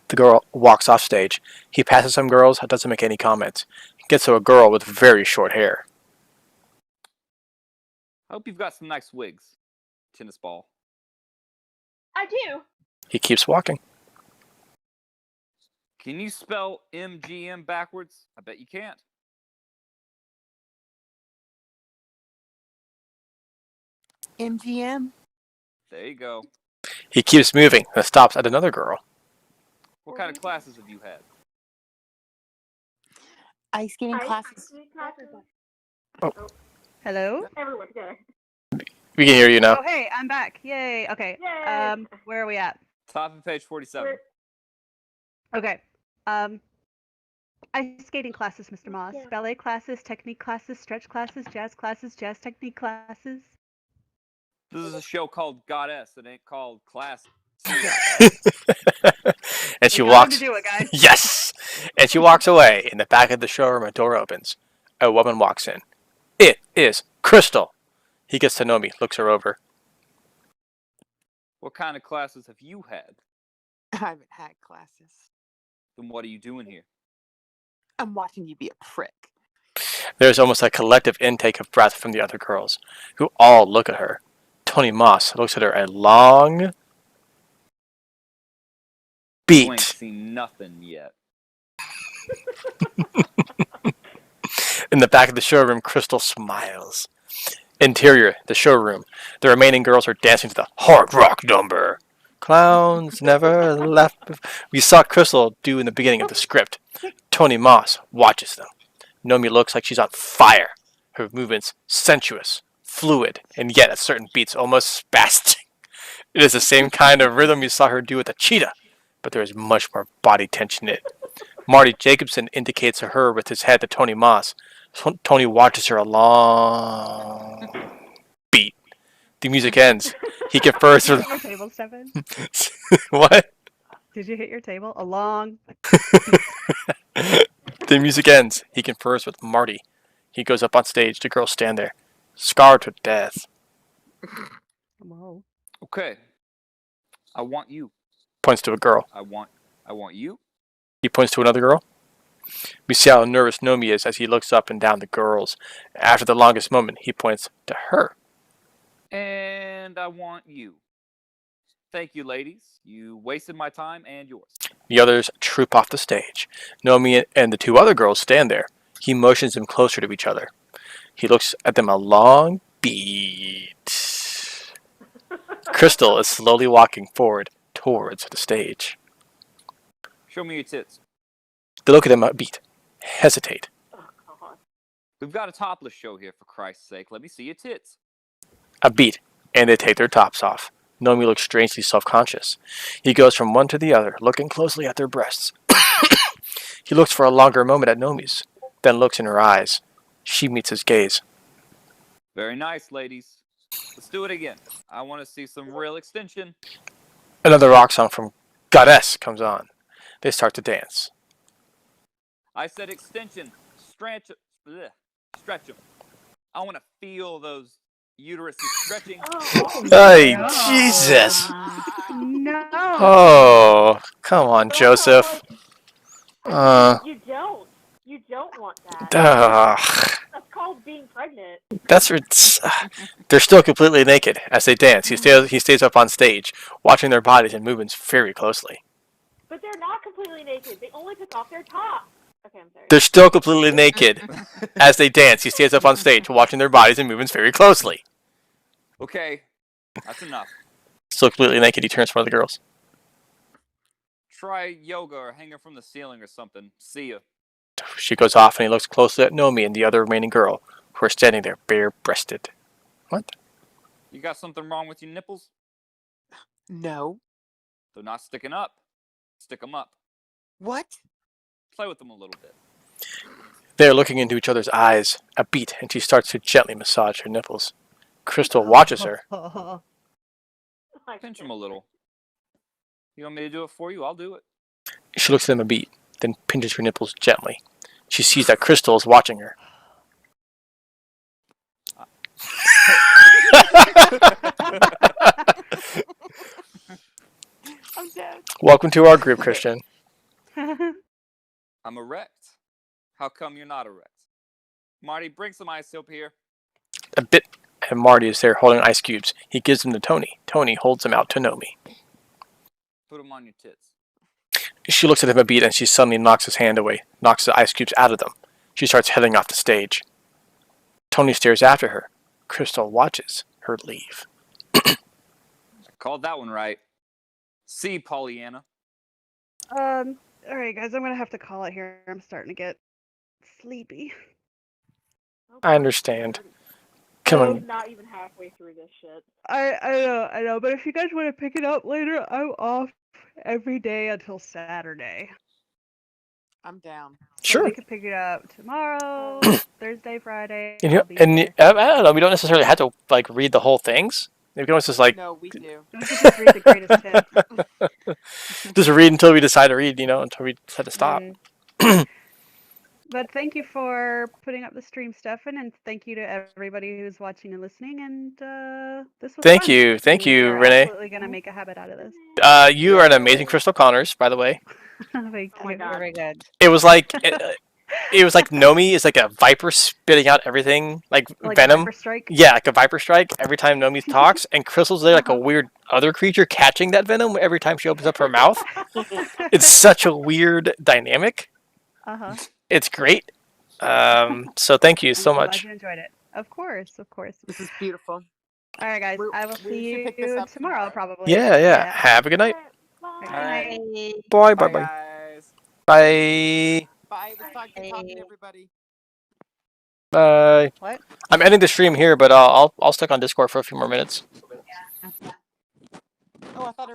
The girl walks off stage. He passes some girls, doesn't make any comments. He gets to a girl with very short hair. I hope you've got some nice wigs. Tennis ball. I do. He keeps walking. Can you spell MGM backwards? I bet you can't. MGM. There you go. He keeps moving and stops at another girl. What kind of classes have you had? Ice skating classes. Hello? Everyone together. We can hear you now. Oh, hey, I'm back. Yay. Okay. Yay. Where are we at? Top of page 47. Okay. Ice skating classes, Mr. Moss. Yeah. Ballet classes, technique classes, stretch classes, jazz technique classes. This is a show called Goddess. It ain't called Class. And she We got him walks. to do it, guys. Yes! And she walks away. In the back of the showroom, a door opens. A woman walks in. It is Crystal. He gets to Nomi, looks her over. What kind of classes have you had? I haven't had classes. Then what are you doing here? I'm watching you be a prick. There's almost a collective intake of breath from the other girls, who all look at her. Tony Moss looks at her a long You ain't beat. seen nothing yet. In the back of the showroom, Crystal smiles. Interior, the showroom. The remaining girls are dancing to the hard rock number. Clowns never left. We saw Crystal do in the beginning of the script. Tony Moss watches them. Nomi looks like she's on fire. Her movements sensuous, fluid, and yet at certain beats almost spastic. It is the same kind of rhythm you saw her do with the cheetah, but there is much more body tension in it. Marty Jacobson indicates to her with his head to Tony Moss. Tony watches her a long beat. The music ends. He confers Did with... you hit your table, Stefan? What? Did you hit your table? A long. The music ends. He confers with Marty. He goes up on stage. The girls stand there, scarred to death. Whoa. Okay. I want you. Points to a girl. I want you. He points to another girl. We see how nervous Nomi is as he looks up and down the girls. After the longest moment, he points to her. And I want you. Thank you, ladies. You wasted my time and yours. The others troop off the stage. Nomi and the two other girls stand there. He motions them closer to each other. He looks at them a long beat. Crystal is slowly walking forward towards the stage. Show me your tits. They look at him a beat, hesitate. Oh, God. We've got a topless show here, for Christ's sake. Let me see your tits. A beat, and they take their tops off. Nomi looks strangely self-conscious. He goes from one to the other, looking closely at their breasts. He looks for a longer moment at Nomi's, then looks in her eyes. She meets his gaze. Very nice, ladies. Let's do it again. I want to see some real extension. Another rock song from Goddess comes on. They start to dance. I said extension. Stretch them. I want to feel those uteruses stretching. Oh, Hey, No. Jesus! No. Oh, come on, Joseph. you don't. You don't want that. Ugh. That's called being pregnant. They're still completely naked as they dance. He stays up on stage, watching their bodies and movements very closely. But they're not completely naked. They only took off their top. Okay, I'm sorry. They're still completely naked as they dance. He stays up on stage, watching their bodies and movements very closely. Okay, that's enough. Still completely naked, he turns to one of the girls. Try yoga or hanging from the ceiling or something. See ya. She goes off and he looks closely at Nomi and the other remaining girl, who are standing there bare-breasted. What? You got something wrong with your nipples? No. They're not sticking up. Stick them up. What? Play with them a little bit. They are looking into each other's eyes, a beat, and she starts to gently massage her nipples. Crystal watches her. Like, Pinch them a little. You want me to do it for you? I'll do it. She looks at them a beat, then pinches her nipples gently. She sees that Crystal is watching her. I'm dead. Welcome to our group, Christian. I'm erect. How come you're not erect? Marty, bring some ice up here. A bit, and Marty is there holding ice cubes. He gives them to Tony. Tony holds them out to Nomi. Put them on your tits. She looks at him a beat and she suddenly knocks his hand away, knocks the ice cubes out of them. She starts heading off the stage. Tony stares after her. Crystal watches her leave. I called that one right. See, Pollyanna. All right, guys, I'm gonna have to call it here. I'm starting to get sleepy. I understand. Come I'm on. not even halfway through this shit. I know, but if you guys want to pick it up later, I'm off every day until Saturday. I'm down. So Sure. we could pick it up tomorrow, Thursday, Friday. And, I'll be and there. I don't know. We don't necessarily have to like read the whole things. We can always just like No, we do. We could just read the greatest hits. just read until we decide to read. Until we decide to stop. Mm. But thank you for putting up the stream, Stefan, and thank you to everybody who's watching and listening. And this was Thank fun. you. Thank We you, are Renee. absolutely gonna make a habit out of this. You are an amazing Crystal Connors, by the way. Thank Oh my you. God. Very good. It was like it was like Nomi is like a viper spitting out everything, like Like venom. a Viper Strike. Yeah, like a viper strike every time Nomi talks, and Crystal's there like a weird other creature catching that venom every time she opens up her mouth. It's such a weird dynamic. Uh-huh. It's great. So thank you so I'm glad much. you enjoyed it. Of course, of course. This is beautiful. All right, guys. I will We see should pick this you up tomorrow, tomorrow. probably. Yeah. Have a good night. Good All right. Bye. Bye, Bye. guys. Bye. Bye. It was fun talking to Bye. everybody. Bye. What? I'm ending the stream here, but I'll stick on Discord for a few more minutes. Oh, I thought